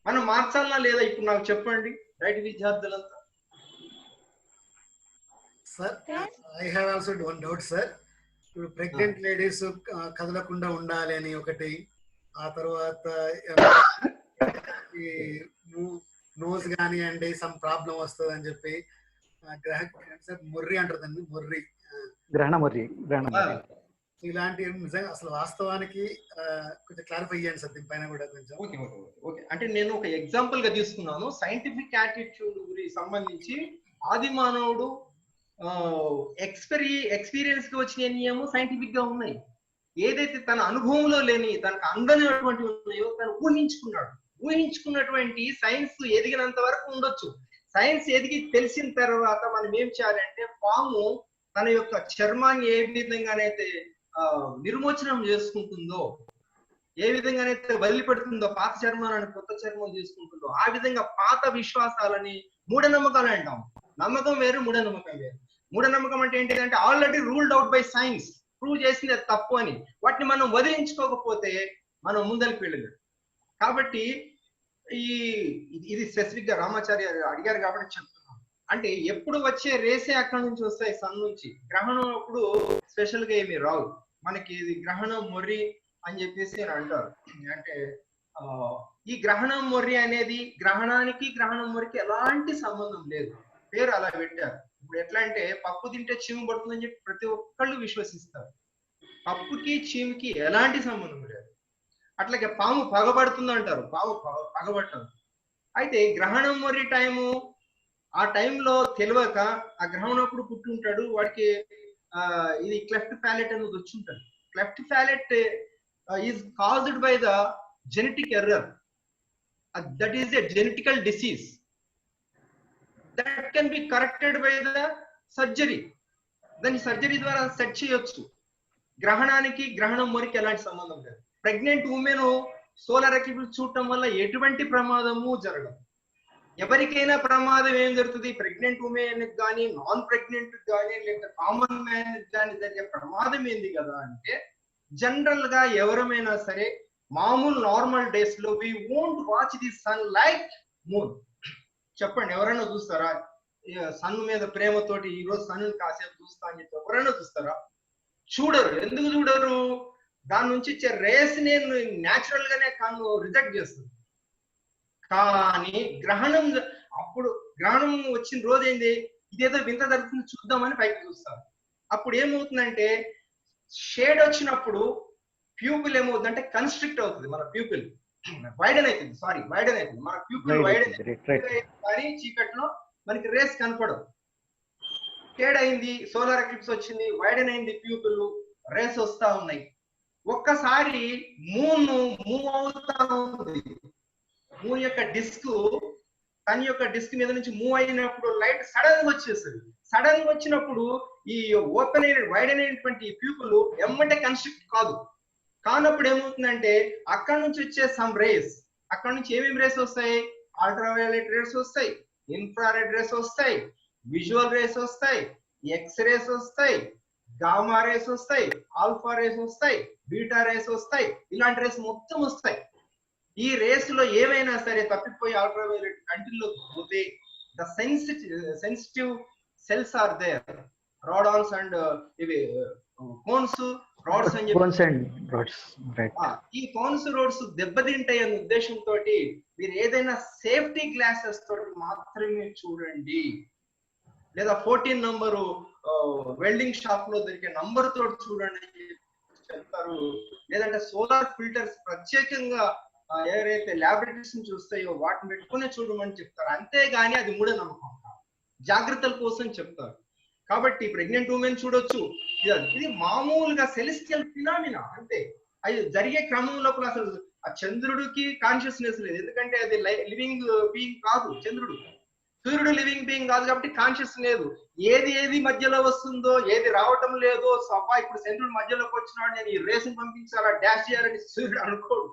మనం మార్చాలనా లేదా? ఇప్పుడు నాకు చెప్పండి రైట్ విద్యార్థులంతా. Sir, I have also one doubt, sir. ఇప్పుడు ప్రెగ్నెంట్ లేడీస్ కదలకుండా ఉండాలి అని ఒకటి, ఆ తర్వాత నోస్ కానివ్వండి సమ్ ప్రాబ్లం వస్తుంది అని చెప్పి మొర్రి అంటారు దాన్ని, మొర్రి ఇలాంటి నిజంగా అసలు వాస్తవానికి కొంచెం క్లారిఫై చేయండి సార్ దీనిపైన కూడా కొంచెం. ఓకే అంటే నేను ఒక ఎగ్జాంపుల్ గా తీసుకున్నాను. సైంటిఫిక్ యాటిట్యూడ్ గురించి సంబంధించి ఆది మానవుడు ఎక్స్పీరియన్స్ కి వచ్చిన నియమం సైంటిఫిక్ గా ఉన్నాయి. ఏదైతే తన అనుభవంలో లేని, తనకు అందనటువంటి ఉన్నాయో తను ఊహించుకున్నటువంటి సైన్స్ ఎదిగినంత వరకు ఉండొచ్చు. సైన్స్ ఎదిగి తెలిసిన తర్వాత మనం ఏం చేయాలంటే, పాము తన యొక్క చర్మాన్ని ఏ విధంగానైతే నిర్మోచనం చేసుకుంటుందో, ఏ విధంగానైతే వదిలిపెడుతుందో, పాత చర్మాన్ని కొత్త చర్మం చేసుకుంటుందో, ఆ విధంగా పాత విశ్వాసాలని మూఢనమ్మకాలు అంటాం. నమ్మకం వేరు, మూఢనమ్మకం వేరు. మూఢనమ్మకం అంటే ఏంటిదంటే already ruled out by science, prove చేసింది అది తప్పు అని. వాటిని మనం వదిలించుకోకపోతే మనం ముందరికి వెళ్ళలేదు. కాబట్టి ఇది స్పెసిఫిక్ గా రామాచార్య అడిగారు కాబట్టి చెప్తున్నాం. అంటే ఎప్పుడు వచ్చే రేసే అక్కడి నుంచి వస్తాయి, సన్ నుంచి. గ్రహణం అప్పుడు స్పెషల్ గా ఏమి రావు మనకి. ఇది గ్రహణం మొర్రి అని చెప్పేసి అంటారు. అంటే ఈ గ్రహణం మొర్రి అనేది గ్రహణానికి గ్రహణం మొర్రికి ఎలాంటి సంబంధం లేదు, పేరు అలా పెట్టారు. ఇప్పుడు ఎట్లా అంటే పప్పు తింటే చీము పడుతుందని చెప్పి ప్రతి ఒక్కళ్ళు విశ్వసిస్తారు. పప్పుకి చీముకి ఎలాంటి సంబంధం లేదు. అట్లాగే పాము పగబడుతుంది అంటారు, పాము పగబట్టదు. అయితే గ్రహణం మొర్రి టైము, ఆ టైంలో తెలియక ఆ గ్రహణం అప్పుడు పుట్టుంటాడు, వాడికి ఇది క్లెఫ్ట్ ప్యాలెట్ అనేది వచ్చి ఉంటుంది. Cleft palate is caused by the genetic error. That is a genetical disease that can be corrected by the surgery. దాని సర్జరీ ద్వారా సెట్ చేయొచ్చు. గ్రహణానికి గ్రహణం మొరికి ఎలాంటి సంబంధం లేదు. ప్రెగ్నెంట్ ఉమెన్ సోలార్ ఎక్లిప్స్ చూడటం వల్ల ఎటువంటి ప్రమాదము జరగదు. ఎవరికైనా ప్రమాదం ఏం జరుగుతుంది? ప్రెగ్నెంట్ ఉమెన్ కానీ, నాన్ ప్రెగ్నెంట్ కానీ, లేదా కామన్ మ్యాన్ కానీ జరిగే ప్రమాదం ఏంది కదా అంటే, జనరల్ గా ఎవరమైనా సరే మామూలు నార్మల్ డేస్ లో we won't watch the sun like moon. చెప్పండి, ఎవరైనా చూస్తారా? సన్ మీద ప్రేమతోటి ఈ రోజు సన్ కాసేపు చూస్తా అని చెప్పి ఎవరైనా చూస్తారా? చూడరు. ఎందుకు చూడరు? దాని నుంచి ఇచ్చే రేస్ నేను న్యాచురల్ గానే కన్ను రిజెక్ట్ చేస్తుంది. కానీ గ్రహణం అప్పుడు, గ్రహణం వచ్చిన రోజు ఏంది, ఇదేదో వింత జరుగుతుంది చూద్దామని పైకి చూస్తారు. అప్పుడు ఏమవుతుందంటే షేడ్ వచ్చినప్పుడు ప్యూపిల్ ఏమవుతుందంటే కన్స్ట్రిక్ట్ అవుతుంది. మన ప్యూపిల్ వైడన్ అవుతుంది. మన ప్యూపిల్ వైడన్ అవుతుంది. కానీ చీకట్లో మనకి రేస్ కనపడదు. కేడైంది, సోలార్ ఎక్లిప్స్ వచ్చింది, వైడెన్ అయింది ప్యూపిల్, రేస్ వస్తా ఉన్నాయి. ఒక్కసారి మూన్ మూవ్ అవుతా ఉంది. మూన్ యొక్క డిస్క్ తన యొక్క డిస్క్ మీద నుంచి మూవ్ అయినప్పుడు లైట్ సడన్ గా వచ్చేస్తుంది. సడన్ గా వచ్చినప్పుడు ఈ ఓపెన్ అయిన వైడెన్ అయినటువంటి ప్యూపిల్ ఎమ్మంటే కన్స్ట్రక్ట్ కాదు. కానప్పుడు ఏమవుతుందంటే అక్కడ నుంచి వచ్చే సమ్ రేస్, అక్కడ నుంచి ఏమేమి రేస్ వస్తాయి? అల్ట్రావైలెట్ రేస్ వస్తాయి, ఇన్ఫ్రారెడ్ రేస్ వస్తాయి, విజువల్ రేస్ వస్తాయి, ఎక్స్ రేస్ వస్తాయి, గామా రేస్ వస్తాయి, ఆల్ఫా రేస్ వస్తాయి, బీటా రేస్ వస్తాయి. ఇలాంటి రేస్ మొత్తం వస్తాయి. ఈ రేస్ లో ఏమైనా సరే తప్పిపోయి అల్ట్రావైలెట్ కంటిలోకి పోతే the sensitive cells are there, రాడాన్స్ అండ్ ఇవి కోన్స్, రాడ్స్ అని చెప్పి ఈ కోన్స్ రోడ్స్ దెబ్బతింటాయి అనే ఉద్దేశంతో మీరు ఏదైనా సేఫ్టీ గ్లాసెస్ తోటి మాత్రమే చూడండి, లేదా 14 నంబరు వెల్డింగ్ షాప్ లో దొరికే నంబర్ తోటి చూడండి అని చెప్తారు. లేదంటే సోలార్ ఫిల్టర్స్ ప్రత్యేకంగా ఎవరైతే ల్యాబొరేటరీస్ ని చూస్తాయో వాటిని పెట్టుకునే చూడమని చెప్తారు. అంతేగాని అది మూఢనమ్మకం, జాగ్రత్తల కోసం చెప్తారు. కాబట్టి ప్రెగ్నెంట్ ఉమెన్ చూడొచ్చు. ఇది మామూలుగా సెలెస్టియల్ ఫినామినా అంతే. అది జరిగే క్రమం లోపల అసలు ఆ చంద్రుడికి కాన్షియస్నెస్ లేదు, ఎందుకంటే అది లివింగ్ బీయింగ్ కాదు. చంద్రుడు, సూర్యుడు లివింగ్ బీయింగ్ కాదు కాబట్టి కాన్షియస్ లేదు. ఏది మధ్యలో వస్తుందో, ఏది రావటం లేదో, సభ ఇప్పుడు చంద్రుడు మధ్యలోకి వచ్చినాడు నేను ఈ రేసుని పంపించాలా, డాష్ చేయాలని సూర్యుడు అనుకోడు.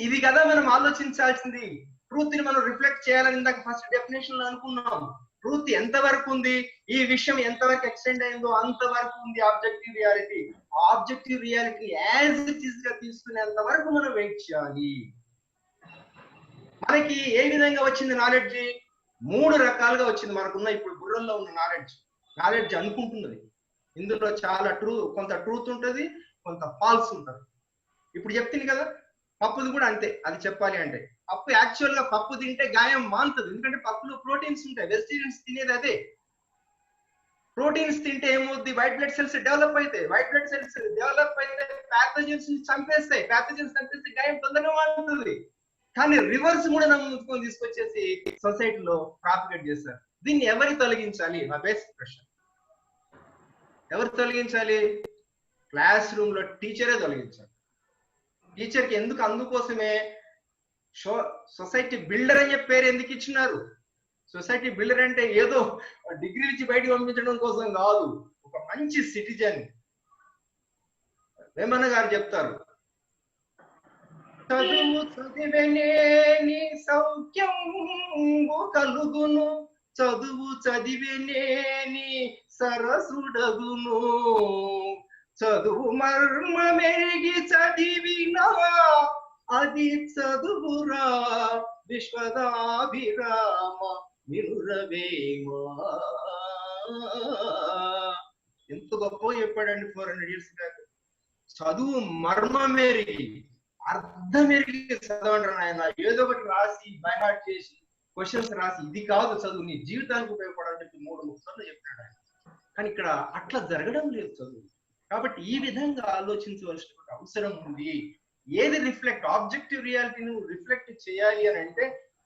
ఇది కదా మనం ఆలోచించాల్సింది. ట్రూత్ ని మనం రిఫ్లెక్ట్ చేయాలని ఇందాక ఫస్ట్ డెఫినేషన్ లో అనుకున్నాం. ట్రూత్ ఎంతవరకు ఉంది, ఈ విషయం ఎంతవరకు ఎక్స్టెండ్ అయిందో అంతవరకు ఉంది ఆబ్జెక్టివ్ రియాలిటీ. ఆబ్జెక్టివ్ రియాలిటీని యాజ్ ఇట్ ఈస్ గా తీసుకునేంత వరకు మనం వెయిట్ చేయాలి. మనకి ఏ విధంగా వచ్చింది నాలెడ్జ్? 3 రకాలుగా వచ్చింది మనకున్న ఇప్పుడు బుర్రల్లో ఉన్న నాలెడ్జ్ అనుకుంటున్నది. ఇందులో చాలా కొంత ట్రూత్ ఉంటుంది, కొంత ఫాల్స్ ఉంటుంది. ఇప్పుడు చెప్తుంది కదా, పప్పుది కూడా అంతే. అది చెప్పాలి అంటే పప్పు యాక్చువల్ గా పప్పు తింటే గాయం మానుతుంది, ఎందుకంటే పప్పులో ప్రోటీన్స్ ఉంటాయి. వెజిటేరియన్స్ తినేది అదే. ప్రోటీన్స్ తింటే ఏమవుద్ది? వైట్ బ్లడ్ సెల్స్ డెవలప్ అవుతాయి. వైట్ బ్లడ్ సెల్స్ డెవలప్ అయితే ప్యాథోజన్స్ చంపేస్తాయి. ప్యాథోజన్స్ చంపేస్తే గాయం తొందరగా మానుతుంది. కానీ రివర్స్ కూడా నమ్ముకొని తీసుకొచ్చేసి సొసైటీలో ప్రాపగేట్ చేస్తారు. దీన్ని ఎవరు తొలగించాలి? నా బేసిక్ ప్రశ్న. ఎవరు తొలగించాలి? క్లాస్ రూమ్ లో టీచరే తొలగించాలి. టీచర్కి ఎందుకు? అందుకోసమే సొసైటీ బిల్డర్ అని చెప్పి పేరు ఎందుకు ఇచ్చినారు? సొసైటీ బిల్డర్ అంటే ఏదో డిగ్రీ నుంచి బయటకు పంపించడం కోసం కాదు, ఒక మంచి సిటిజన్. వేమన్న గారు చెప్తారు, చదువు చదివేనేని సౌఖ్యం కలుగును, చదువు చదివేనేని సరసుడగును, చదువు మర్మమెరిగి చదివినా అది చదువురా విశ్వదాభిరామ వినురవేమా. ఎంత గొప్ప చెప్పాడండి 400 years బ్యాక్. చదువు మర్మమెరిగి అర్థమెరిగి చదవండి ఆయన. ఏదో ఒకటి రాసి బైహార్ట్ చేసి క్వశ్చన్స్ రాసి ఇది కాదు చదువు, నీ జీవితానికి ఉపయోగపడాలని చెప్పి 3 సార్లు చెప్పాడు ఆయన. కానీ ఇక్కడ అట్లా జరగడం లేదు చదువు. కాబట్టి ఈ విధంగా ఆలోచించవలసిన అవసరం ఉంది. ఏది రిఫ్లెక్ట్, ఆబ్జెక్టివ్ రియాలిటీని రిఫ్లెక్ట్ చేయాలి అని అంటే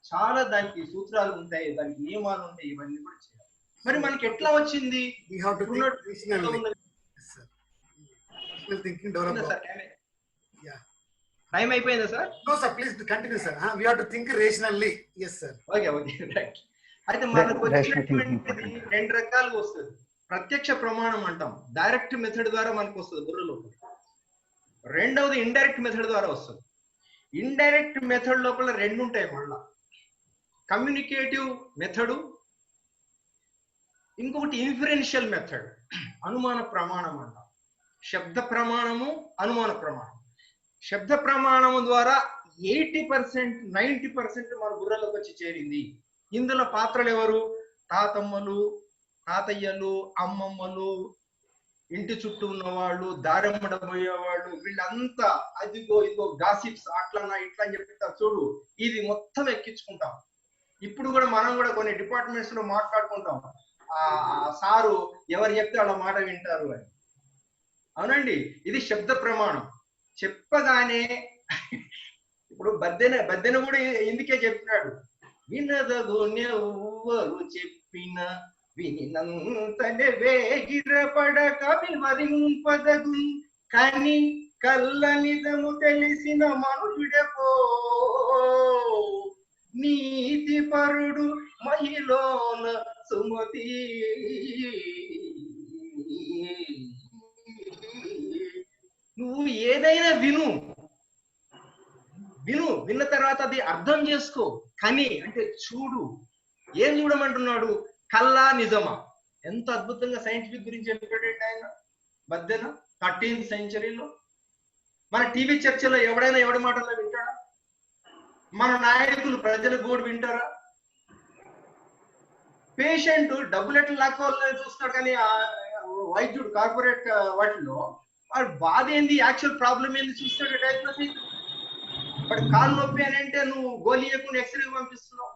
చాలా దానికి సూత్రాలు ఉంటాయి, దానికి నియమాలు ఉంటాయి. ఇవన్నీ కూడా చేయాలి. మరి మనకి ఎట్లా వచ్చింది? టైం అయిపోయిందా sir? No sir, please continue sir. We have to think rationally. yes sir. Okay right. అయితే మనకు వచ్చినటువంటిది 2 రకాలుగా వస్తుంది. ప్రత్యక్ష ప్రమాణం అంటాం, డైరెక్ట్ మెథడ్ ద్వారా మనకు వస్తుంది బుర్రలో. రెండవది ఇండైరెక్ట్ మెథడ్ ద్వారా వస్తుంది. ఇండైరెక్ట్ మెథడ్ లోపల 2 ఉంటాయి మళ్ళా, కమ్యూనికేటివ్ మెథడ్, ఇంకొకటి ఇన్ఫరెన్షియల్ మెథడ్, అనుమాన ప్రమాణం అంటాం. శబ్ద ప్రమాణము, అనుమాన ప్రమాణం. శబ్ద ప్రమాణము ద్వారా 80% 90% మన బుర్రలోకి వచ్చి చేరింది. ఇందులో పాత్రలు ఎవరు? తాతమ్మలు, తాతయ్యలు, అమ్మమ్మలు, ఇంటి చుట్టూ ఉన్నవాళ్ళు, దారమ్మడ పోయేవాళ్ళు, వీళ్ళంతా అదిగో ఇదిగో గాసిప్స్ అట్లన్నా ఇట్లా అని చెప్తారు చూడు, ఇది మొత్తం ఎక్కించుకుంటాం. ఇప్పుడు కూడా మనం కూడా కొన్ని డిపార్ట్మెంట్స్ లో మాట్లాడుకుంటాం, ఆ సారు ఎవరు చెప్తే వాళ్ళ మాట వింటారు అని. అవునండి, ఇది శబ్ద ప్రమాణం. చెప్పగానే ఇప్పుడు బద్దెన కూడా ఇందుకే చెప్పినాడు, వినదగు నెవ్వరు చెప్పిన వినినంతనే వేగిరపడక వివరింపదగు కని కళ్ళ నిజము తెలిసిన మనుషుడెపో నీతి పరుడు మహిళన సుమతి నువ్వు ఏదైనా విను విన్న తర్వాత అది అర్థం చేసుకో. కని అంటే చూడు. ఏం చూడమంటున్నాడు? కల్లా నిజమా. ఎంత అద్భుతంగా సైంటిఫిక్ గురించి చెప్పాడండి ఆయన మధ్యన 13th సెంచరీలో. మన టీవీ చర్చలో ఎవడైనా ఎవడి మాటల్లో వింటాడా? మన నాయకులు ప్రజల గోడు వింటారా? పేషెంట్ డబ్బులు ఎట్లా లాక్కోవాలని చూస్తాడు, కానీ వైద్యుడు కార్పొరేట్ వాటిలో వాడు బాధ ఏంది, యాక్చువల్ ప్రాబ్లం ఏంది చూస్తాడు, డయాగ్నోస్ అయితే. వాడు కాలు నొప్పి అని అంటే నువ్వు గోళీ ఎక్కువ ఎక్స్రే పంపిస్తున్నావు.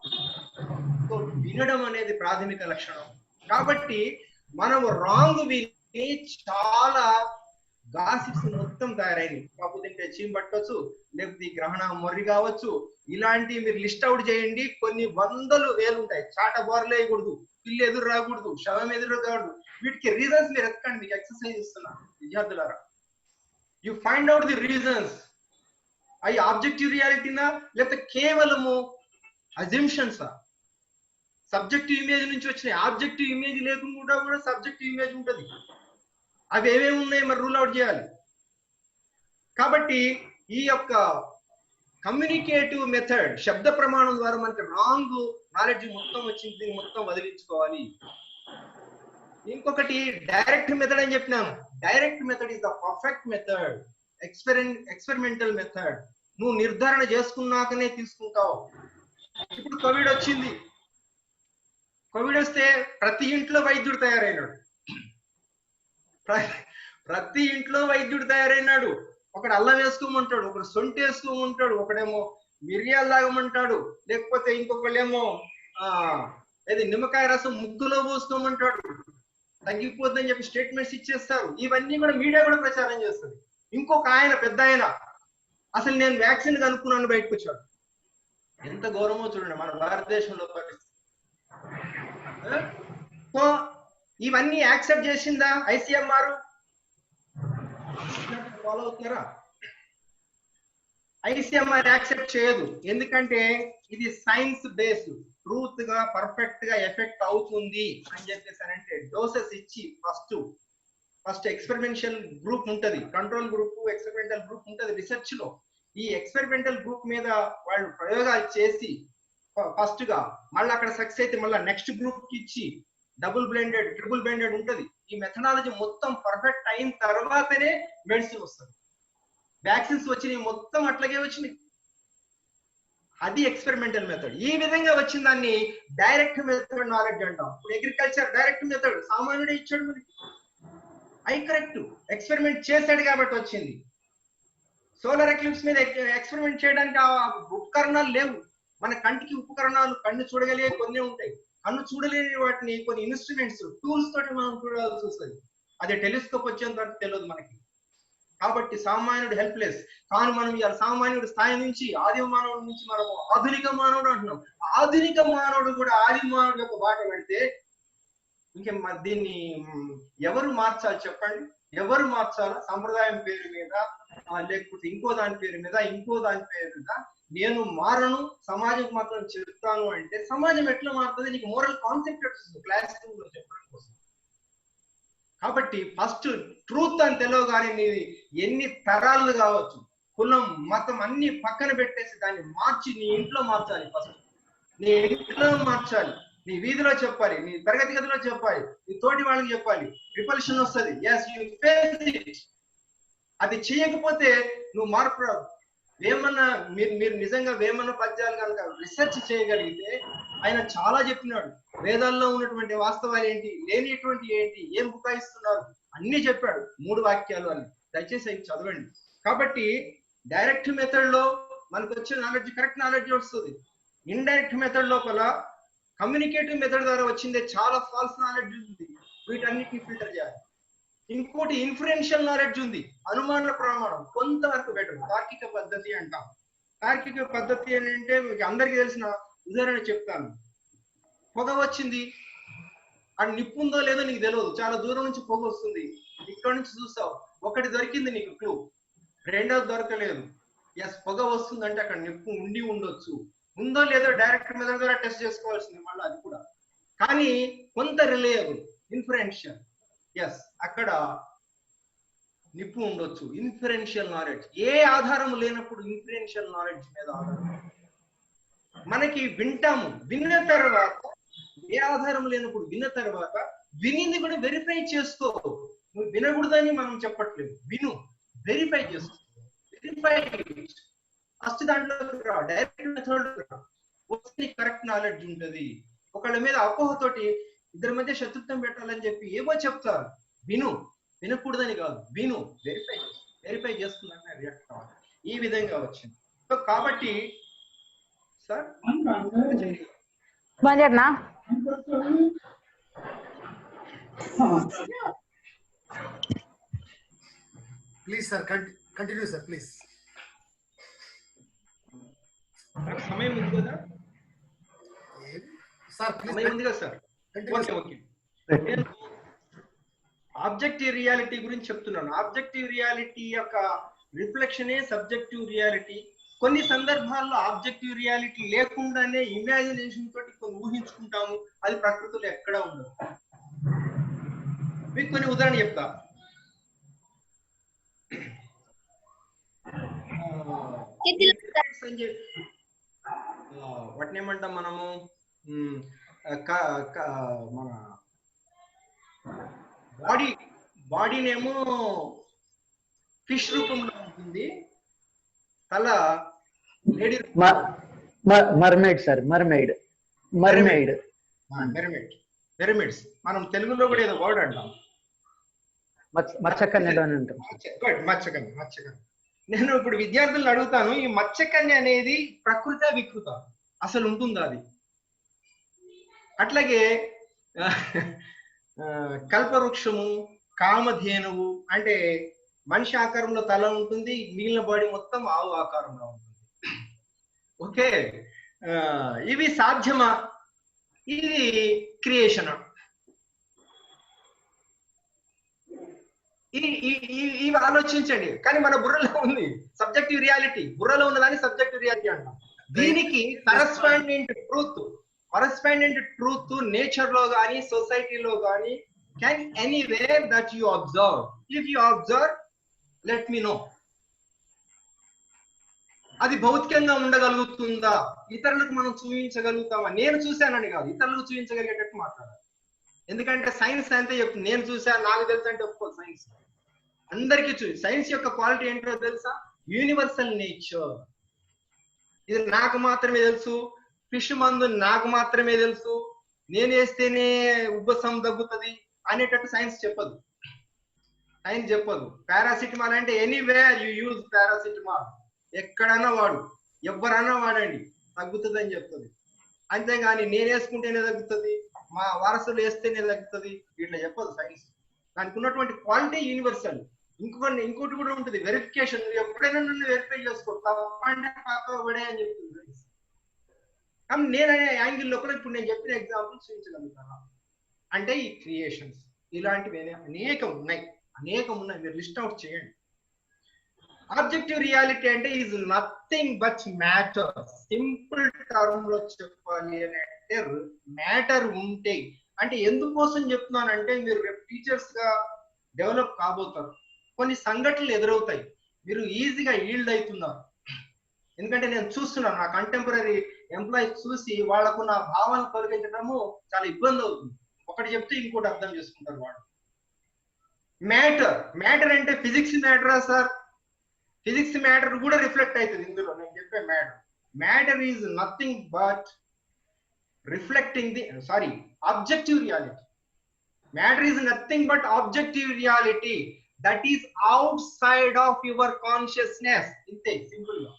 సో వినడం అనేది ప్రాథమిక లక్షణం. కాబట్టి మనం రాంగ్ విని చాలా గాసిప్స్ మొత్తం తయారైంది. కాకపోతే తింటే చీమ పట్టవచ్చు, లేకపోతే ఈ గ్రహణ మొర్రి కావచ్చు, ఇలాంటి మీరు లిస్ట్ అవుట్ చేయండి. కొన్ని వందలు వేలు ఉంటాయి. చాట బోర్లు వేయకూడదు, పిల్లి ఎదురు రాకూడదు, శవం ఎదురు కాకూడదు. వీటికి రీజన్స్ మీరు ఎత్తుకండి. మీకు ఎక్సర్సైజ్ ఇస్తున్నా విద్యార్థులారా. You find out the reasons. అవి ఆబ్జెక్టివ్ రియాలిటీనా లేకపోతే కేవలము అజంప్షన్సా? సబ్జెక్టివ్ ఇమేజ్ నుంచి వచ్చినాయి. ఆబ్జెక్టివ్ ఇమేజ్ లేకుండా కూడా సబ్జెక్టివ్ ఇమేజ్ ఉంటుంది. అవి ఏమేమి ఉన్నాయి మరి రూల్ అవుట్ చేయాలి. కాబట్టి ఈ యొక్క కమ్యూనికేటివ్ మెథడ్ శబ్ద ప్రమాణం ద్వారా మనకి రాంగ్ నాలెడ్జ్ మొత్తం వచ్చింది. దీన్ని మొత్తం వదిలించుకోవాలి. ఇంకొకటి డైరెక్ట్ మెథడ్ అని చెప్పినాను. Direct method is the perfect method. Experimental method. నువ్వు నిర్ధారణ చేసుకున్నాకనే తీసుకుంటావు. ఇప్పుడు కోవిడ్ వచ్చింది. కోవిడ్ వస్తే ప్రతి ఇంట్లో వైద్యుడు తయారైనాడు. ప్రతి ఇంట్లో వైద్యుడు తయారైనాడు. ఒకడు అల్లం వేసుకోమంటాడు, ఒకడు సొంటి వేసుకోమంటాడు, ఒకడేమో మిరియాలు తాగమంటాడు, లేకపోతే ఇంకొకళ్ళేమో ఏది నిమ్మకాయ రసం ముగ్గులో పోసుకోమంటాడు, తగ్గిపోద్దని చెప్పి స్టేట్మెంట్స్ ఇచ్చేస్తారు. ఇవన్నీ కూడా మీడియా కూడా ప్రచారం చేస్తుంది. ఇంకొక ఆయన పెద్ద ఆయన అసలు నేను వ్యాక్సిన్ కనుక్కున్నాను బయటకు వచ్చాడు. ఎంత గౌరవమో చూడండి మన భారతదేశంలో పరిస్థితి. సో ఇవన్నీ యాక్సెప్ట్ చేసిందా ఐసీఎంఆర్? ఫాలో అవుతున్నారా? ఐసీఎంఆర్ యాక్సెప్ట్ చేయదు. ఎందుకంటే ఇది సైన్స్ బేస్డ్. ట్రూత్ గా పర్ఫెక్ట్ గా ఎఫెక్ట్ అవుతుంది అని చెప్పేసి అంటే డోసెస్ ఇచ్చి ఫస్ట్ ఎక్స్పెరిమెంటల్ గ్రూప్ ఉంటది, కంట్రోల్ గ్రూప్, ఎక్స్పెరిమెంటల్ గ్రూప్ ఉంటది రీసెర్చ్ లో. ఈ ఎక్స్పెరిమెంటల్ గ్రూప్ మీద వాళ్ళు ప్రయోగాలు చేసి ఫస్ట్ గా మళ్ళీ అక్కడ సక్సెస్ అయితే మళ్ళీ నెక్స్ట్ గ్రూప్ కి ఇచ్చి డబుల్ బ్లైండెడ్, ట్రిపుల్ బ్లైండెడ్ ఉంటది. ఈ మెథడాలజీ మొత్తం పర్ఫెక్ట్ అయిన తర్వాతనే మెడిసిన్ వస్తుంది. వ్యాక్సిన్స్ వచ్చినాయి మొత్తం అట్లాగే వచ్చినాయి. అది ఎక్స్పెరిమెంటల్ మెథడ్. ఈ విధంగా వచ్చిన దాన్ని డైరెక్ట్ మెథడ్ నాలెడ్జ్ అంటాం. ఇప్పుడు అగ్రికల్చర్ డైరెక్ట్ మెథడ్ సామాన్యుడే ఇచ్చాడు మనకి. ఐ కరెక్ట్ ఎక్స్పెరిమెంట్ చేశాడు కాబట్టి వచ్చింది. సోలార్ ఎక్లిప్స్ మీద ఎక్స్పెరిమెంట్ చేయడానికి ఆ ఉపకరణాలు లేవు. మన కంటికి ఉపకరణాలు కన్ను చూడగలిగే కొన్ని ఉంటాయి. కన్ను చూడలేని వాటిని కొన్ని ఇన్స్ట్రుమెంట్స్, టూల్స్ తోటి మనం చూడాల్సి వస్తుంది. అదే టెలిస్కోప్ వచ్చేంత వరకు తెలియదు మనకి. కాబట్టి సామాన్యుడు హెల్ప్లెస్. కానీ మనం ఇవాళ సామాన్యుడు స్థాయి నుంచి ఆది మానవుడి నుంచి మనం ఆధునిక మానవుడు అంటున్నాం. ఆధునిక మానవుడు కూడా ఆది మానవుడు యొక్క బాట పెడితే ఇంకే దీన్ని ఎవరు మార్చాలి చెప్పండి? ఎవరు మార్చాలా? సంప్రదాయం పేరు మీద, లేకపోతే ఇంకో దాని పేరు మీద, ఇంకో దాని పేరు మీద నేను మారను, సమాజం మాత్రం చెప్తాను అంటే సమాజం ఎట్లా మారుతుంది? నీకు మోరల్ కాన్సెప్ట్ వస్తుంది క్లాసికల్ లో చెప్పడం కోసం. కాబట్టి ఫస్ట్ ట్రూత్ అని తెలియగానే నీది ఎన్ని తరాలు కావచ్చు, కులం, మతం అన్ని పక్కన పెట్టేసి దాన్ని మార్చి నీ ఇంట్లో మార్చాలి. ఫస్ట్ నీ ఇంట్లో మార్చాలి, నీ వీధిలో చెప్పాలి, నీ తరగతి గదిలో చెప్పాలి, నీ తోటి వాళ్ళకి చెప్పాలి. రిపల్షన్ వస్తుంది. yes you face it. అది చేయకపోతే నువ్వు మార్పు రాదు. వేమన్న మీరు నిజంగా వేమన్న పద్యాలు కనుక రీసెర్చ్ చేయగలిగితే ఆయన చాలా చెప్పినాడు. వేదాల్లో ఉన్నటువంటి వాస్తవాలు ఏంటి, లేనిటువంటి ఏంటి, ఏం బుకాయిస్తున్నారు అన్ని చెప్పాడు. 3 వాక్యాలు అని దయచేసి అవి చదవండి. కాబట్టి డైరెక్ట్ మెథడ్ లో మనకు వచ్చే నాలెడ్జ్ కరెక్ట్ నాలెడ్జ్ వస్తుంది. ఇండైరెక్ట్ మెథడ్ లోపల కమ్యూనికేటివ్ మెథడ్ ద్వారా వచ్చిందే చాలా ఫాల్స్ నాలెడ్జ్ ఉంది. వీటన్నిటిని ఫిల్టర్ చేయాలి. ఇంకోటి ఇన్ఫ్లుయెన్షియల్ నాలెడ్జ్ ఉంది. అనుమాన ప్రమాణం కొంతవరకు బెటర్. తార్కిక పద్ధతి అంటాం. తార్కిక పద్ధతి అని అంటే మీకు అందరికీ తెలిసిన ఉదాహరణ చెప్తాను. పొగ వచ్చింది, ఆ నిప్పు ఉందో లేదో నీకు తెలియదు, చాలా దూరం నుంచి పొగ వస్తుంది, ఇక్కడ నుంచి చూసావు, ఒకటి దొరికింది నీకు క్లూ, రెండోది దొరకలేదు, ఎస్ పొగ వస్తుందంటే అక్కడ నిప్పు ఉండి ఉండొచ్చు, ఉందో లేదో డైరెక్ట్ మెథడ్ ద్వారా టెస్ట్ చేసుకోవాల్సింది మళ్ళీ అది కూడా, కానీ కొంత రిలయబుల్ ఇన్ఫరెన్షియల్, ఎస్ అక్కడ నిప్పు ఉండొచ్చు. ఇన్ఫరెన్షియల్ నాలెడ్జ్, ఏ ఆధారం లేనప్పుడు ఇన్ఫరెన్షియల్ నాలెడ్జ్ మీద ఆధారం. మనకి వింటాము, విన్న తర్వాత ఏ ఆధారం లేనప్పుడు విన్న తర్వాత వినింది కూడా వెరిఫై చేసుకో. నువ్వు వినకూడదని మనం చెప్పట్లేదు, విను, వెరిఫై చేసుకో, వెరిఫై ఫస్ట్ దాంట్లోకి రా, డైరెక్ట్ మెథడ్ రా, వస్తే కరెక్ట్ నాలెడ్జ్ ఉంటుంది. ఒకళ్ళ మీద అపోహతోటి ఇద్దరి మధ్య శత్రుత్వం పెట్టాలని చెప్పి ఏమో చెప్తారు, విను, వినకూడదని కాదు, విను, వెరిఫై చేసుకున్నాక రియాక్ట్ కావాలి. ఈ విధంగా వచ్చింది. సో కాబట్టి sir please sir continue sir please. సమయం ఉంది కదా సార్, సమయం ఉంది కదా సార్. ఓకే ఓకే, నేను ఆబ్జెక్టివ్ రియాలిటీ గురించి చెప్తున్నాను. ఆబ్జెక్టివ్ రియాలిటీ యొక్క రిఫ్లెక్షనే సబ్జెక్టివ్ రియాలిటీ. కొన్ని సందర్భాల్లో ఆబ్జెక్టివ్ రియాలిటీ లేకుండానే ఇమాజినేషన్ తోటి కొన్ని ఊహించుకుంటాము, అది ప్రకృతిలో ఎక్కడా ఉండదు. మీకు కొన్ని ఉదాహరణ చెప్తా. వాటిని ఏమంటాం మనము, మన బాడీనేమో ఫిష్ రూపంలో ఉంటుంది, తల lady mermaid sir, mermaid pyramids. మనం తెలుగులో కూడా ఏదో వర్డ్ అంటాం, మత్స్యకన్యలో అంటాం. మత్స్యకన్య. నేను ఇప్పుడు విద్యార్థులను అడుగుతాను, ఈ మత్స్యకన్య అనేది ప్రకృత వికృత, అసలు ఉంటుందా అది? అట్లాగే కల్పవృక్షము, కామధేనువు అంటే మనిషి ఆకారంలో తల ఉంటుంది, మిగిలిన బాడీ మొత్తం ఆవు ఆకారంలో ఉంటుంది. ఓకే, ఇవి సాధ్యమా? ఇది క్రియేషన్. ఇవి ఆలోచించండి. కానీ మన బుర్రలో ఉంది సబ్జెక్టివ్ రియాలిటీ, బుర్రలో ఉన్నదాన్ని సబ్జెక్టివ్ రియాలిటీ అంటాం. దీనికి కరస్పాండెంట్ ట్రూత్ నేచర్ లో కానీ సొసైటీలో కానీ can anywhere that you observe. If you observe, let me know. అది భౌతికంగా ఉండగలుగుతుందా? ఇతరులకు మనం చూపించగలుగుతామా? నేను చూశానని కాదు, ఇతరులకు చూపించగలిగేటట్టు మాట్లాడాలి. ఎందుకంటే సైన్స్ అంతే చెప్తుంది, నేను చూసాను నాకు తెలుసు అంటే ఒప్పుకో. సైన్స్ అందరికీ సైన్స్ యొక్క క్వాలిటీ ఏంటో తెలుసా? Universal nature. ఇది నాకు మాత్రమే తెలుసు, ఫిష్ మందు నాకు మాత్రమే తెలుసు, నేను వేస్తేనే ఉబ్బసం తగ్గుతుంది అనేటట్టు సైన్స్ చెప్పదు. పారాసిటమాల్ అంటే ఎనీవేర్ యూ యూజ్ పారాసిటమాల్, ఎక్కడన్నా వాడు, ఎవరన్నా వాడండి, తగ్గుతుంది అని చెప్తుంది. అంతేగాని నేను వేసుకుంటేనే తగ్గుతుంది, మా వారసులు వేస్తేనే తగ్గుతుంది, ఇట్లా చెప్పదు సైన్స్. దానికి ఉన్నటువంటి క్వాలిటీ యూనివర్సల్. ఇంకోటి కూడా ఉంటుంది, వెరిఫికేషన్. ఎప్పుడైనా నన్ను వెరిఫై చేసుకో, తప్పంటే పడే అని చెప్తుంది సైన్స్. కానీ నేను అనే యాంగిల్లో కూడా ఇప్పుడు నేను చెప్పిన ఎగ్జాంపుల్స్ చూపించగలుగుతాను. అంటే ఈ క్రియేషన్స్ ఇలాంటివి అనేకం ఉన్నాయి, మీరు లిస్ట్ అవుట్ చేయండి. ఆబ్జెక్టివ్ రియాలిటీ అంటే is nothing but matter. Simple term లో చెప్పాలి అని అంటే మ్యాటర్ ఉంటే, అంటే ఎందుకోసం చెప్తున్నానంటే మీరు రేపు టీచర్స్ గా డెవలప్ కాబోతారు, కొన్ని సంఘటనలు ఎదురవుతాయి, మీరు ఈజీగా ఈల్డ్ అవుతున్నారు. ఎందుకంటే నేను చూస్తున్నాను, నా కంటెంపరీ ఎంప్లాయీస్ చూసి వాళ్లకు నా భావాలను తొలగించడము చాలా ఇబ్బంది అవుతుంది. ఒకటి చెప్తే ఇంకోటి అర్థం చేసుకుంటారు వాళ్ళు. మ్యాటర్ అంటే ఫిజిక్స్ మ్యాటరా సార్? ఫిజిక్స్ మ్యాటర్ కూడా రిఫ్లెక్ట్ అవుతుంది ఇందులో. నేను చెప్పే matter is nothing but reflecting the objective reality. Matter is nothing but objective reality that is out side of your consciousness. ఇంతే సింపుల్ గా.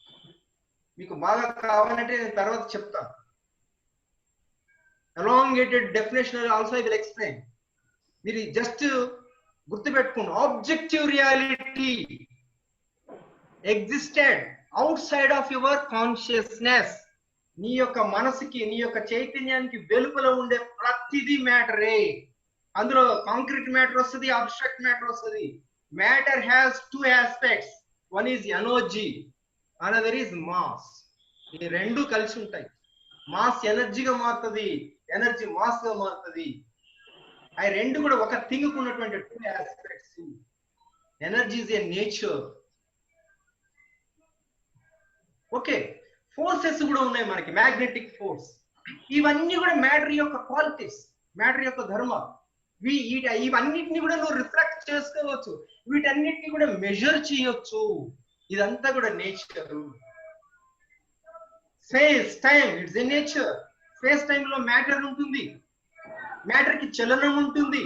మీకు బాగా కావాలంటే నేను తర్వాత చెప్తాను. elongated definition also I will explain. మీరు జస్ట్ గుర్తుపెట్టుకోండి, objective reality existed out side of your consciousness. నీ యొక్క మనసుకి, నీ యొక్క చైతన్యానికి వెలుపల ఉండే ప్రతిదీ మ్యాటరే. అందులో కాంక్రీట్ మ్యాటర్ వస్తుంది, అబ్స్ట్రాక్ట్ మ్యాటర్ వస్తుంది. Matter has 2 aspects, one is energy, another is mass. ఈ రెండు కలిసి ఉంటాయి. మాస్ ఎనర్జీగా మారుతుంది, ఎనర్జీ మాస్ గా మారుతుంది. ఆ రెండు కూడా ఒక థింగ్ ఉన్నటువంటి 2 aspects. Energy is a nature. Okay, forces కూడా ఉన్నాయి మనకి, మ్యాగ్నెటిక్ ఫోర్స్. ఇవన్నీ కూడా మ్యాటర్ యొక్క క్వాలిటీస్, మ్యాటర్ యొక్క ధర్మ. ఇవన్నిటిని కూడా నువ్వు రిఫ్లెక్ట్ చేసుకోవచ్చు, వీటన్నిటిని కూడా మెజర్ చేయొచ్చు. ఇదంతా కూడా nature. Space time it's a nature. Space time లో మ్యాటర్ ఉంటుంది, మ్యాటర్ కి చలనం ఉంటుంది.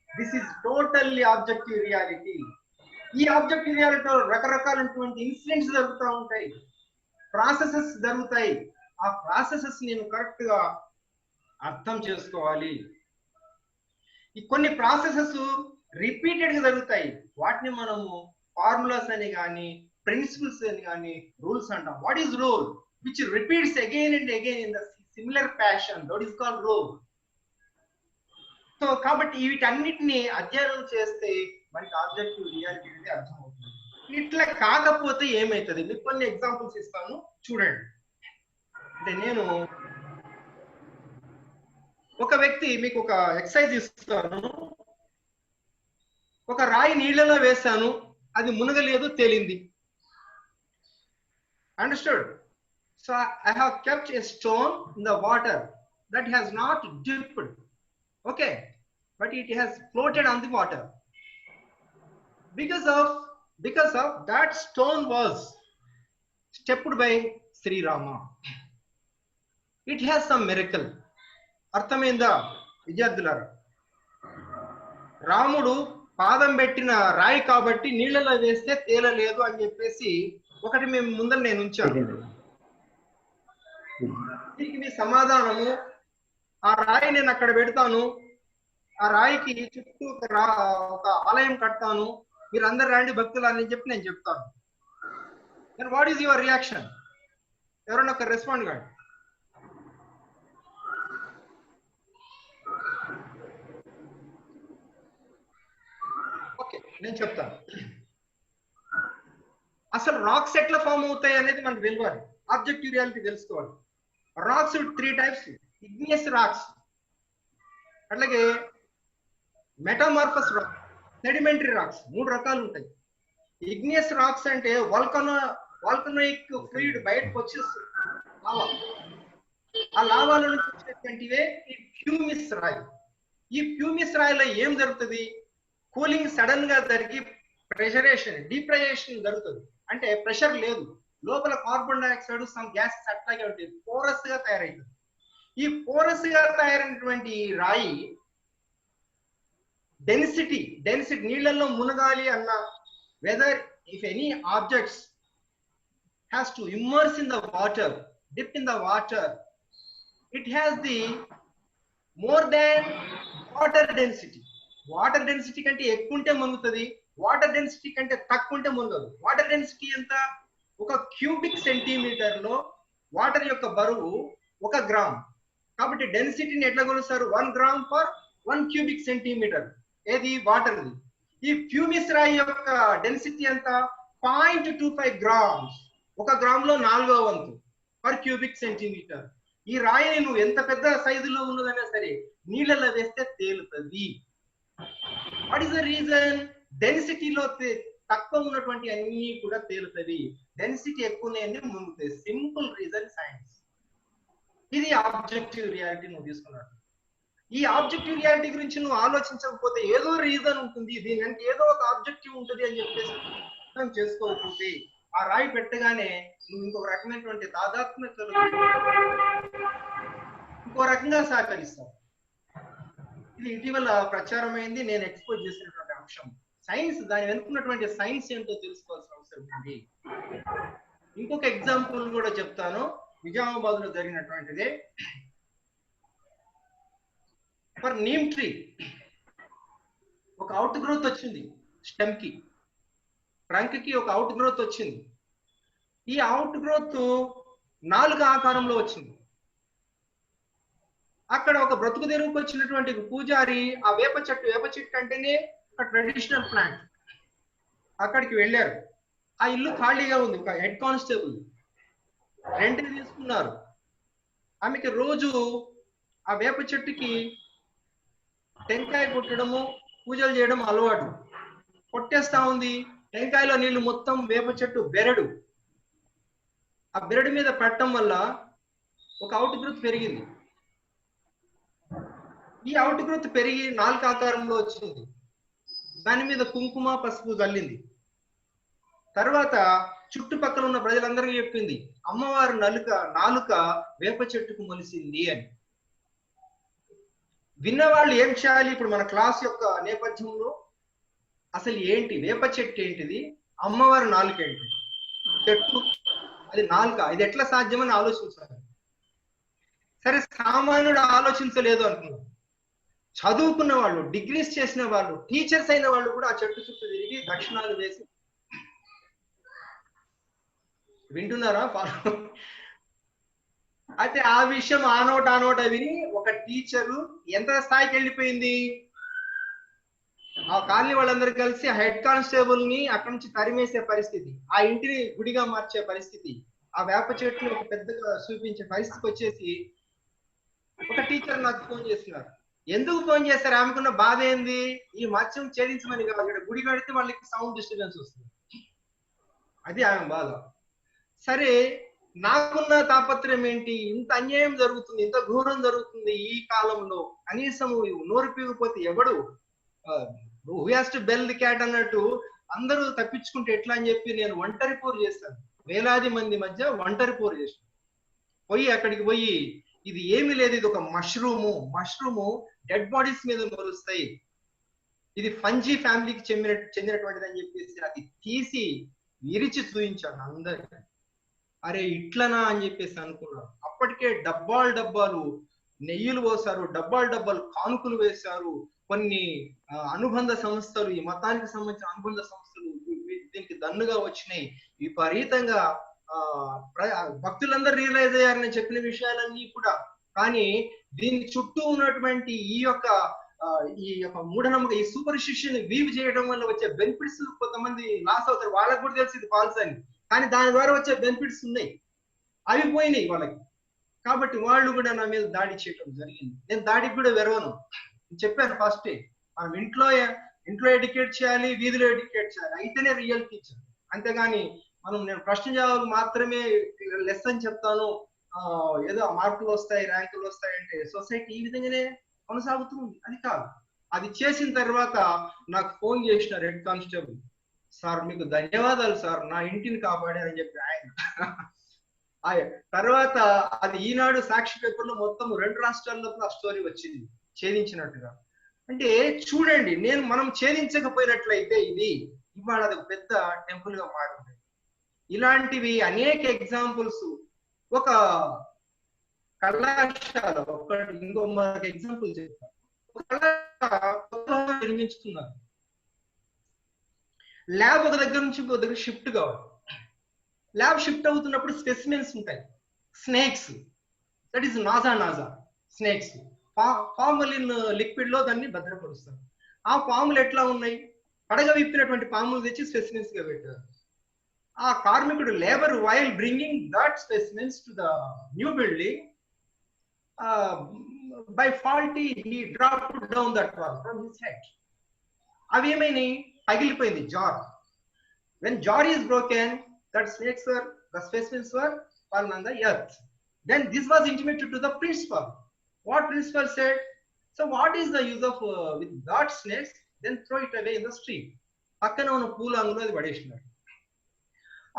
This is totally objective reality. ఈ ఆబ్జెక్టివ్ రియాలిటీలో రకరకాలైనటువంటి ఇన్సిడెంట్స్ జరుగుతూ ఉంటాయి, ప్రాసెసెస్ జరుగుతాయి. ఆ ప్రాసెసెస్ నేను కరెక్ట్ గా అర్థం చేసుకోవాలి. ఈ కొన్ని ప్రాసెసెస్ రిపీటెడ్ గా జరుగుతాయి, వాటిని మనము ఫార్ములాస్ అని కానీ ప్రిన్సిపల్స్ అని కానీ రూల్స్ అంటాం. What is rule? Which repeats again and again in the similar passion, that is called rule. So కాబట్టి వీటన్నిటిని అధ్యయనం చేస్తే మనకి ఆబ్జెక్టివ్ రియాలిటీ అనేది అర్థమవుతుంది. ఇట్లా కాకపోతే ఏమవుతుంది? మీకు కొన్ని ఎగ్జాంపుల్స్ ఇస్తాను, చూడండి. అంటే నేను ఒక వ్యక్తి, మీకు ఒక ఎక్సర్సైజ్ ఇస్తాను. ఒక రాయి నీళ్ళలో వేశాను, అది మునగలేదు, తేలింది. Understood? So I have kept a stone in the water that has not dipped, okay, but it has floated on the water. Because of that stone was stepped by Sri Rama. It has some miracle. అర్థమైందా విద్యార్థులారా? రాముడు పాదం పెట్టిన రాయి కాబట్టి నీళ్ళలో వేస్తే తేలలేదు అని చెప్పేసి ఒకటి మేము ముందర నేను ఉంచాను. దీనికి మీ సమాధానము, ఆ రాయి నేను అక్కడ పెడతాను, ఆ రాయికి చుట్టూ ఒక ఆలయం కడతాను, మీరు అందరు రండి భక్తులు అని చెప్పి నేను చెప్తాను. Then what is your reaction? ఎవరైనా ఒక రెస్పాండ్ కాండి. ఓకే, నేను చెప్తాను. అసలు రాక్స్ ఎట్లా ఫామ్ అవుతాయి అనేది మనకు తెలియాలి, ఆబ్జెక్టివ్ రియాలిటీ తెలుసుకోవాలి. రాక్స్ 3 టైప్స్: ఇగ్నియస్ రాక్స్, అట్లాగే మెటామార్ఫస్ రాక్స్, సెడిమెంటరీ రాక్స్. 3 రకాలు ఉంటాయి. ఇగ్నియస్ రాక్స్ అంటే వాల్కనోయిక్ ఫ్లూయిడ్ బయటకు వచ్చేస్తుంది, లావా. ఆ లావాల నుంచి వచ్చేటువంటివే ఈ ప్యూమిస్ రాయి. ఈ ప్యూమిస్ రాయిలో ఏం జరుగుతుంది? కూలింగ్ సడన్ గా జరిగి ప్రెషరేషన్, డీప్రెషరేషన్ జరుగుతుంది. అంటే ప్రెషర్ లేదు, లోపల కార్బన్ డైఆక్సైడ్, సమ్ గ్యాసెస్ అట్లాగే ఉంటుంది, పోరస్ గా తయారైతుంది. ఈ పోరస్ గా తయారైనటువంటి రాయి డెన్సిటీ నీళ్ళల్లో మునగాలి అన్న, whether if any objects has to immerse in the water, dip in the water, it has the more than water density. Water density కంటే ఎక్కువ ఉంటే మునుగుతుంది, వాటర్ డెన్సిటీ కంటే తక్కువ ఉంటే మునగదు. వాటర్ డెన్సిటీ ఎంత? 1 క్యూబిక్ సెంటీమీటర్ లో వాటర్ యొక్క బరువు 1 గ్రామ్. కాబట్టి డెన్సిటీని ఎట్లా కొలుస్తారు? 1 గ్రామ్ పర్ 1 క్యూబిక్ సెంటీమీటర్. ఏది? వాటర్ది. ఈ ప్యూమిస్ రాయి యొక్క డెన్సిటీ ఎంత? 0.25 గ్రామ్స్. 1 గ్రామ్ లో 4వ వంతు పర్ క్యూబిక్ సెంటీమీటర్. ఈ రాయిని నువ్వు ఎంత పెద్ద సైజులో ఉన్నదైనా సరే నీళ్ళలో వేస్తే తేలుతుంది. What is the reason? డెన్సిటీలో తక్కువ ఉన్నటువంటి అన్ని కూడా తేలుతుంది, డెన్సిటీ ఎక్కువ ఉన్నాయని మునుగుతాయి. Simple reason, science. ఇది ఆబ్జెక్టివ్ రియాలిటీ నువ్వు తీసుకున్నాడు. ఈ ఆబ్జెక్టివ్ రియాలిటీ గురించి నువ్వు ఆలోచించకపోతే ఏదో రీజన్ ఉంటుంది, దీనికి ఏదో ఒక ఆబ్జెక్టివ్ ఉంటుంది అని చెప్పేసి అర్థం చేసుకోకపోతే ఆ రాయి పెట్టగానే నువ్వు ఇంకొక రకమైనటువంటి తాదాత్మ్యతలు ఇంకో రకంగా సహకరిస్తావు. ఇది ఇటీవల ప్రచారమైంది, నేను ఎక్స్పోజ్ చేసినటువంటి అంశం. సైన్స్, దాని వెనుకున్నటువంటి సైన్స్ ఏంటో తెలుసుకోవాల్సిన అవసరం ఉంది. ఇంకొక ఎగ్జాంపుల్ కూడా చెప్తాను, నిజామాబాద్ లో జరిగినటువంటిదే. ఫర్ నీమ్ ట్రీ ఒక అవుట్ గ్రోత్ వచ్చింది, స్టెమ్ కి, ట్రంక్ కి ఒక అవుట్ గ్రోత్ వచ్చింది. ఈ అవుట్ గ్రోత్ 4 ఆకారంలో వచ్చింది. అక్కడ ఒక బ్రతుకు తెరువుకు వచ్చినటువంటి పూజారి ఆ వేప చెట్టు అంటేనే ఒక ట్రెడిషనల్ ప్లాంట్. అక్కడికి వెళ్ళారు. ఆ ఇల్లు ఖాళీగా ఉంది. ఒక హెడ్ కానిస్టేబుల్ రెంట్కి తీసుకున్నారు. ఆమెకి రోజు ఆ వేప చెట్టుకి టెంకాయ కొట్టడము, పూజలు చేయడం అలవాటు. కొట్టేస్తా ఉంది. టెంకాయలో నీళ్లు మొత్తం వేప చెట్టు బెరడు. ఆ బెరడు మీద పెట్టడం వల్ల ఒక అవుట్ గ్రోత్ పెరిగింది. ఈ అవుట్ గ్రోత్ పెరిగి నాలుక ఆకారంలో వచ్చింది. దాని మీద కుంకుమ పసుపు చల్లింది. తర్వాత చుట్టుపక్కల ఉన్న ప్రజలందరికీ చెప్పింది, అమ్మవారి నాలుక వేప చెట్టుకు మొలిసింది అని. విన్నవాళ్ళు ఏం చేయాలి? ఇప్పుడు మన క్లాస్ యొక్క నేపథ్యంలో అసలు ఏంటి వేప చెట్టు ఏంటిది, అమ్మవారి నాలుక ఏంటి, చెట్టు అది నాలుక, ఇది ఎట్లా సాధ్యమని ఆలోచించాలి. సరే, సామాన్యుడు ఆలోచించలేదు అనుకున్నాం. చదువుకున్న వాళ్ళు, డిగ్రీస్ చేసిన వాళ్ళు, టీచర్స్ అయిన వాళ్ళు కూడా ఆ చెట్టు చుట్టూ తిరిగి దక్షిణాలు వేసి, వింటున్నారా? అయితే ఆ విషయం ఆ నోట విని ఒక టీచరు ఎంత స్థాయికి వెళ్ళిపోయింది, ఆ కాలనీ వాళ్ళందరూ కలిసి హెడ్ కానిస్టేబుల్ ని అక్కడి నుంచి తరిమేసే పరిస్థితి, ఆ ఇంటిని గుడిగా మార్చే పరిస్థితి, ఆ వేప చెట్లు ఒక పెద్దగా చూపించే పరిస్థితికి వచ్చేసి ఒక టీచర్ నాకు ఫోన్ చేస్తున్నారు. ఎందుకు ఫోన్ చేస్తారు? ఆమెకున్న బాధ ఏంది? ఈ మత్స్యం ఛేదించమని కాదు, ఇక్కడ గుడి కడితే వాళ్ళకి సౌండ్ డిస్టర్బెన్స్ వస్తుంది, అది ఆమె బాధ. సరే, నాకున్న తాపత్రయం ఏంటి? ఇంత అన్యాయం జరుగుతుంది, ఇంత ఘోరం జరుగుతుంది ఈ కాలంలో, కనీసం నోరు పీగిపోతే ఎవడు who has to bell the cat అన్నట్టు అందరూ తప్పించుకుంటే ఎట్లా అని చెప్పి నేను ఒంటరి పోరు చేస్తాను. వేలాది మంది మధ్య ఒంటరి పోరు చేస్తాను. అక్కడికి పోయి ఇది ఏమీ లేదు, ఇది ఒక మష్రూము డెడ్ బాడీస్ మీద మొలుస్తాయి, ఇది ఫంజీ ఫ్యామిలీకి చెందినటువంటిది అని చెప్పేసి అది తీసి విరిచి చూపించాను అందరికి. అరే ఇట్లనా అని చెప్పేసి అనుకున్నారు. అప్పటికే డబ్బాలు నెయ్యిలు పోసారు, డబ్బాలు కానుకలు వేశారు. కొన్ని అనుబంధ సంస్థలు, ఈ మతానికి సంబంధించిన అనుబంధ సంస్థలు దీనికి దన్నుగా వచ్చినాయి. విపరీతంగా భక్తులందరూ రియలైజ్ అయ్యారని చెప్పిన విషయాలన్నీ కూడా. కానీ దీని చుట్టూ ఉన్నటువంటి ఈ యొక్క మూఢనమ్మక, ఈ సూపర్స్టిషన్ వీవ్ చేయడం వల్ల వచ్చే బెనిఫిట్స్ కొంతమంది లాస్ అవుతారు. వాళ్ళకి కూడా తెలిసి ఇది ఫాల్స్ అని, కానీ దాని ద్వారా వచ్చే బెనిఫిట్స్ ఉన్నాయి, అవి పోయినాయి వాళ్ళకి. కాబట్టి వాళ్ళు కూడా నా మీద దాడి చేయడం జరిగింది. నేను దాడికి కూడా వెరవను, చెప్పాను ఫస్ట్. మనం ఇంట్లో ఎడ్యుకేట్ చేయాలి, వీధిలో ఎడ్యుకేట్ చేయాలి, అయితేనే రియల్ టీచర్. అంతేగాని నేను ప్రశ్న జవాబులు మాత్రమే లెసన్ చెప్తాను, ఏదో మార్కులు వస్తాయి, ర్యాంకులు వస్తాయి అంటే సొసైటీ ఈ విధంగానే కొనసాగుతుంది. అది కాదు. అది చేసిన తర్వాత నాకు ఫోన్ చేసినారు హెడ్ కానిస్టేబుల్, సార్ మీకు ధన్యవాదాలు సార్, నా ఇంటిని కాపాడారని చెప్పి ఆయన. తర్వాత అది ఈనాడు సాక్షి పేపర్లో మొత్తం 2 రాష్ట్రాల్లో ఆ స్టోరీ వచ్చింది, ఛేదించినట్టుగా. అంటే చూడండి, మనం ఛేదించకపోయినట్లయితే ఇది ఇవాళ అది పెద్ద టెంపుల్ గా మారుతుంది. ఇలాంటివి అనేక ఎగ్జాంపుల్స్. ఒక కళాశాల, ఇంకో మనకు ఎగ్జాంపుల్ చెప్తాను. ఒక కళాశాల నిర్మించుకున్నారు. ల్యాబ్ ఒక దగ్గర నుంచి ఇంకో దగ్గర షిఫ్ట్ కావాలి. ల్యాబ్ షిఫ్ట్ అవుతున్నప్పుడు స్పెసిమెన్స్ ఉంటాయి, snakes, that is naja snakes. Formalin liquid లో దాన్ని భద్రపరుస్తారు. ఆ పాములు ఎట్లా ఉన్నాయి? పడగ విప్పినటువంటి పాములు తెచ్చి స్పెసిమెన్స్ గా పెట్టారు. ఆ కార్మికుడు labour while bringing that specimens to the new building, by faulty he dropped down that wall from his head. అవి ఏమైనాయి? పగిలిపోయింది jar. When jar is broken, that snakes were, the specimens were fallen on the earth. Then this was intimated to the principal. What principal said? So what is the use of with that snakes? Then throw it away in the street. పక్కన ఉన్న పూలాంగులో అది పడేసినారు.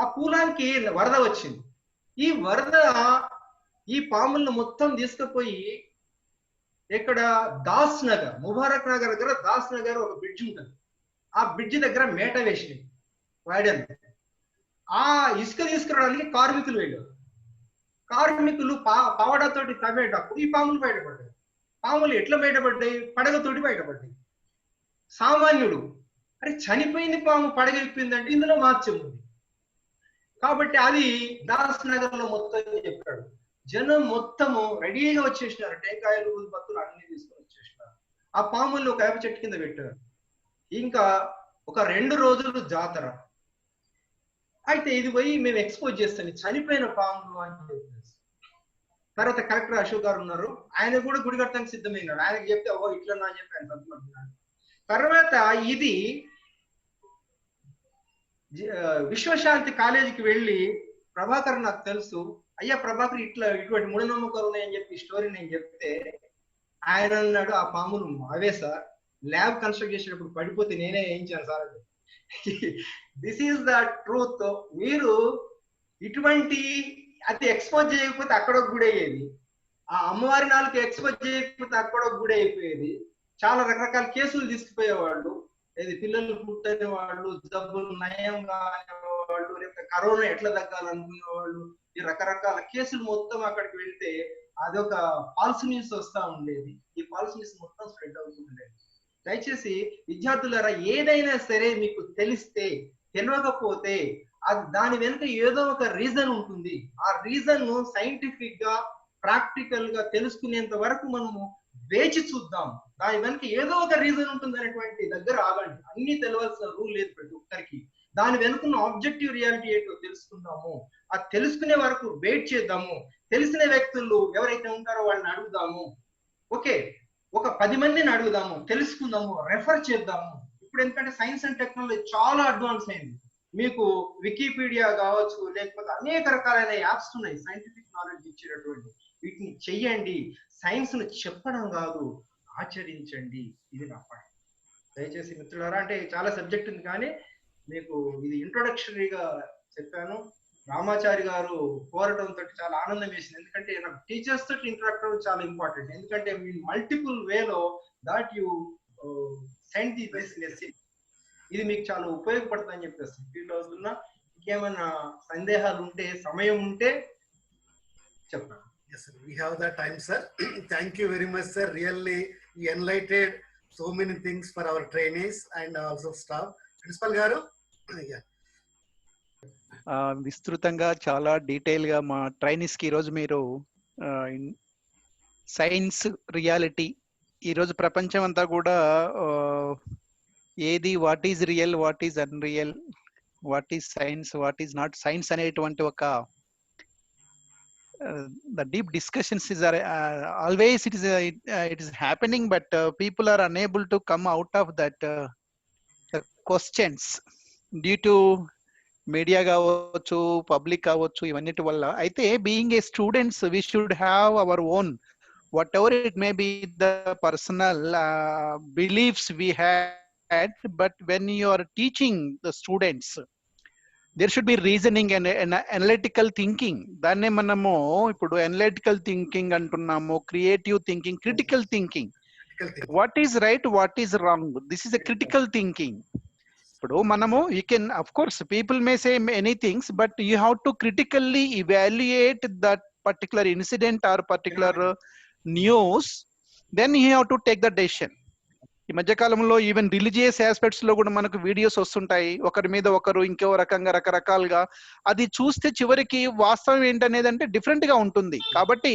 ఆ పూలాంకి వరద వచ్చింది. ఈ వరద ఈ పాములను మొత్తం తీసుకుపోయి ఇక్కడ దాస్ నగర్, ముబారక్ నగర్ దగ్గర దాస్ నగర్ ఒక బ్రిడ్జ్ ఉంటుంది. ఆ బ్రిడ్జ్ దగ్గర మేట వేసినాయి వాడని. ఆ ఇసుక తీసుకురావడానికి కార్మికులు వెళ్ళారు. కార్మికులు పవడతోటి తవ్వేటప్పుడు ఈ పాములు బయటపడ్డాయి. పాములు ఎట్లా బయటపడ్డాయి? పడగతోటి బయటపడ్డాయి. సామాన్యుడు అరే చనిపోయింది పాము పడగ విప్పిందంటే ఇందులో మార్చం ఉంది. కాబట్టి అది దాస్ నగర్ లో మొత్తం చెప్పాడు. జనం మొత్తము రెడీగా వచ్చేసినారు, టెంకాయలు బత్తులు అన్ని తీసుకొని వచ్చేసినారు. ఆ పాముల్ని ఒక వేప చెట్టు కింద పెట్టారు. ఇంకా ఒక 2 రోజులు జాతర. అయితే ఇది పోయి మేము ఎక్స్పోజ్ చేస్తాం, చనిపోయిన పాములు అని చెప్పేసి. తర్వాత కలెక్టర్ అశోక్ గారు ఉన్నారు, ఆయన కూడా గుడి కట్టడానికి సిద్ధమైనాడు. ఆయనకి చెప్తే ఓ ఇట్లా అని చెప్పి ఆయన సర్దుకుంటున్నాడు. తర్వాత ఇది విశ్వశాంతి కాలేజీకి వెళ్ళి ప్రభాకర్ నాకు తెలుసు, అయ్యా ప్రభాకర్ ఇటువంటి మూఢనమ్మకాలు ఉన్నాయని చెప్పి స్టోరీ నేను చెప్తే ఆయన అన్నాడు, ఆ పాములు అవే సార్, ల్యాబ్ కన్స్ట్రక్ట్ చేసేటప్పుడు పడిపోతే నేనే వేయించాను సార్ అని. This is the truth. మీరు ఇటువంటి అది ఎక్స్పోజ్ చేయకపోతే అక్కడ ఒక గుడి అయ్యేది, ఆ అమ్మవారి నాలుగు ఎక్స్పోజ్ చేయకపోతే అక్కడ ఒక గుడి అయిపోయేది. చాలా రకరకాల కేసులు తీసుకుపోయేవాళ్ళు, ఏది పిల్లలు పుట్టని వాళ్ళు, జబ్బులు నయం కానివాళ్ళు, లేకపోతే కరోనా ఎట్లా తగ్గాలనుకునే వాళ్ళు, ఈ రకరకాల కేసులు మొత్తం అక్కడికి వెళ్తే అదొక ఫాల్స్ న్యూస్ వస్తా ఉండేది. ఈ ఫాల్స్ న్యూస్ మొత్తం స్ప్రెడ్ అవుతూ ఉండేది. దయచేసి విద్యార్థులారా, ఏదైనా సరే మీకు తెలిస్తే తెలియకపోతే అది దాని వెనుక ఏదో ఒక రీజన్ ఉంటుంది. ఆ రీజన్ ను సైంటిఫిక్ గా ప్రాక్టికల్ గా తెలుసుకునేంత వరకు మనము వేచి చూద్దాం. దాని వెనుక ఏదో ఒక రీజన్ ఉంటుంది అనేటువంటి దగ్గర ఆగండి. అన్ని తెలియాల్సిన రూల్ లేదు ప్రతి ఒక్కరికి. దాని వెనుకున్న ఆబ్జెక్టివ్ రియాలిటీ ఏంటో తెలుసుకుందాము. అది తెలుసుకునే వరకు వెయిట్ చేద్దాము. తెలిసిన వ్యక్తులు ఎవరైతే ఉంటారో వాళ్ళని అడుగుదాము. ఓకే, ఒక 10 మందిని అడుగుదాము, తెలుసుకుందాము, రెఫర్ చేద్దాము. ఇప్పుడు ఎందుకంటే సైన్స్ అండ్ టెక్నాలజీ చాలా అడ్వాన్స్ అయింది. మీకు వికీపీడియా కావచ్చు, లేకపోతే అనేక రకాలైన యాప్స్ ఉన్నాయి సైంటిఫిక్ నాలెడ్జ్ ఇచ్చేటటువంటి. వీటిని చెయ్యండి. సైన్స్ ను చెప్పడం కాదు, ఆచరించండి. ఇది నా పాయింట్. దయచేసి మిత్రులారా, అంటే చాలా సబ్జెక్ట్ ఉంది కానీ మీకు ఇది ఇంట్రొడక్షనరీగా చెప్పాను. రామాచారి గారు కోరడంతో చాలా ఆనందం వేసింది. ఎందుకంటే నాకు టీచర్స్ తోటి ఇంటరాక్ట్ అవ్వడం చాలా ఇంపార్టెంట్. ఎందుకంటే మీ మల్టిపుల్ వేలో that you send the message, ఇది మీకు చాలా ఉపయోగపడుతుందని చెప్పేసి ఫీల్ అవుతున్నా. ఇంకేమైనా సందేహాలు ఉంటే, సమయం ఉంటే చెప్పండి. Yes, sir. We have the time, sir. Thank you very much, sir. Really, you enlightened so many things for our trainees and also staff. Principal garu, yeah. విస్తృతంగా చాలా డీటెయిల్ గా మా ట్రైనీస్ కి ఈరోజు మీరు సైన్స్ రియాలిటీ, ఈరోజు ప్రపంచం అంతా కూడా ఏది what is real, what is unreal, what is science, what is not science అనేటువంటి ఒక the deep discussions is always it is happening, but people are unable to come out of that the questions due to media కావచ్చు, public కావచ్చు, ఇవన్నిటి వల్ల. అయితే being a students we should have our own, whatever it may be, the personal beliefs we had, but when you are teaching the students there should be reasoning and analytical thinking. దాన్నే మనము ఇప్పుడు analytical thinking అంటున్నాము, creative thinking, critical thinking. What is right, what is wrong, this is a critical thinking. ఇప్పుడు మనము you can, of course people may say many things, but you have to critically evaluate that particular incident or particular news, then you have to take the decision. ఈ మధ్య కాలంలో even religious aspects లో కూడా మనకు videos వస్తుంటాయి, ఒకరి మీద ఒకరు ఇంకో రకంగా రకరకాలుగా. అది చూస్తే చివరికి వాస్తవం ఏంటనేది అంటే డిఫరెంట్ గా ఉంటుంది. కాబట్టి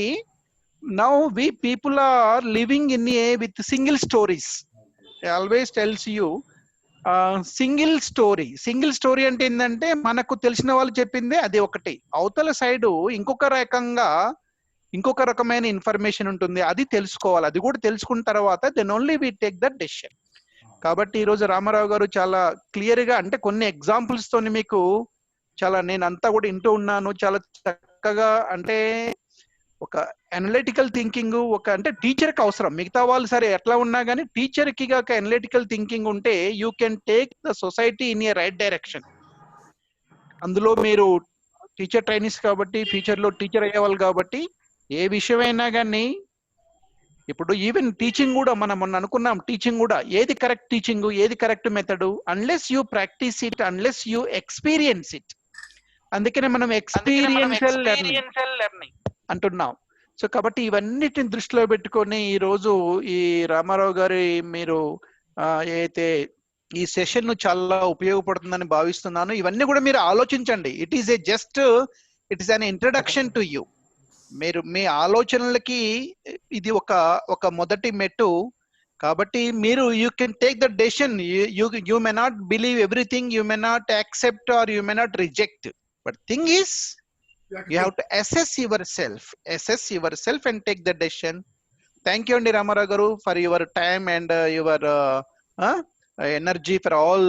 now we people are living in a with single stories. Always tells you single story. Single story అంటే ఏంటంటే మనకు తెలిసిన వాళ్ళు చెప్పిందే అది ఒకటి, అవతల సైడు ఇంకొక రకమైన ఇన్ఫర్మేషన్ ఉంటుంది, అది తెలుసుకోవాలి. అది కూడా తెలుసుకున్న తర్వాత then only we take that decision. కాబట్టి ఈరోజు రామారావు గారు చాలా క్లియర్ గా, అంటే కొన్ని ఎగ్జాంపుల్స్ తోని మీకు చాలా, నేను అంతా కూడా వింటూ ఉన్నాను, చాలా చక్కగా. అంటే ఒక అనలిటికల్ థింకింగ్ అంటే టీచర్ కి అవసరం. మిగతా వాళ్ళు సరే ఎట్లా ఉన్నా కానీ టీచర్ కి ఒక అనలిటికల్ థింకింగ్ ఉంటే you can take the society in a right direction. అందులో మీరు టీచర్ ట్రైనీస్ కాబట్టి, ఫ్యూచర్ లో టీచర్ అయ్యేవాళ్ళు కాబట్టి, ఏ విషయమైనా కానీ ఇప్పుడు ఈవెన్ టీచింగ్ కూడా మనం మొన్న అనుకున్నాం, టీచింగ్ కూడా ఏది కరెక్ట్ టీచింగ్, ఏది correct method, unless you practice it, unless you experience it. అందుకనే మనం ఎక్స్పీరియన్షియల్ లెర్నింగ్ అంటున్నాం. సో కాబట్టి ఇవన్నిటిని దృష్టిలో పెట్టుకొని ఈ రోజు ఈ రామారావు గారి మీరు అయితే ఈ సెషన్ ను చాలా ఉపయోగపడుతుందని భావిస్తున్నాను. ఇవన్నీ కూడా మీరు ఆలోచించండి. It is an introduction to you. మీరు మీ ఆలోచనలకి ఇది ఒక మొదటి మెట్టు. కాబట్టి మీరు you can take the decision. You may not believe everything, you may not accept or you may not reject, but thing is you have to assess yourself and take the decision. Thank you, Andi Ramarao garu, for your time and your energy for all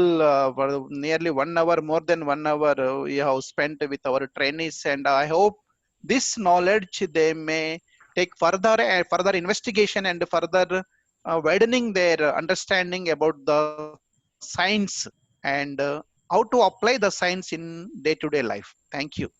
for nearly 1 hour, more than 1 hour you have spent with our trainees, and I hope this knowledge they may take further investigation and further widening their understanding about the science and how to apply the science in day-to-day life. Thank you.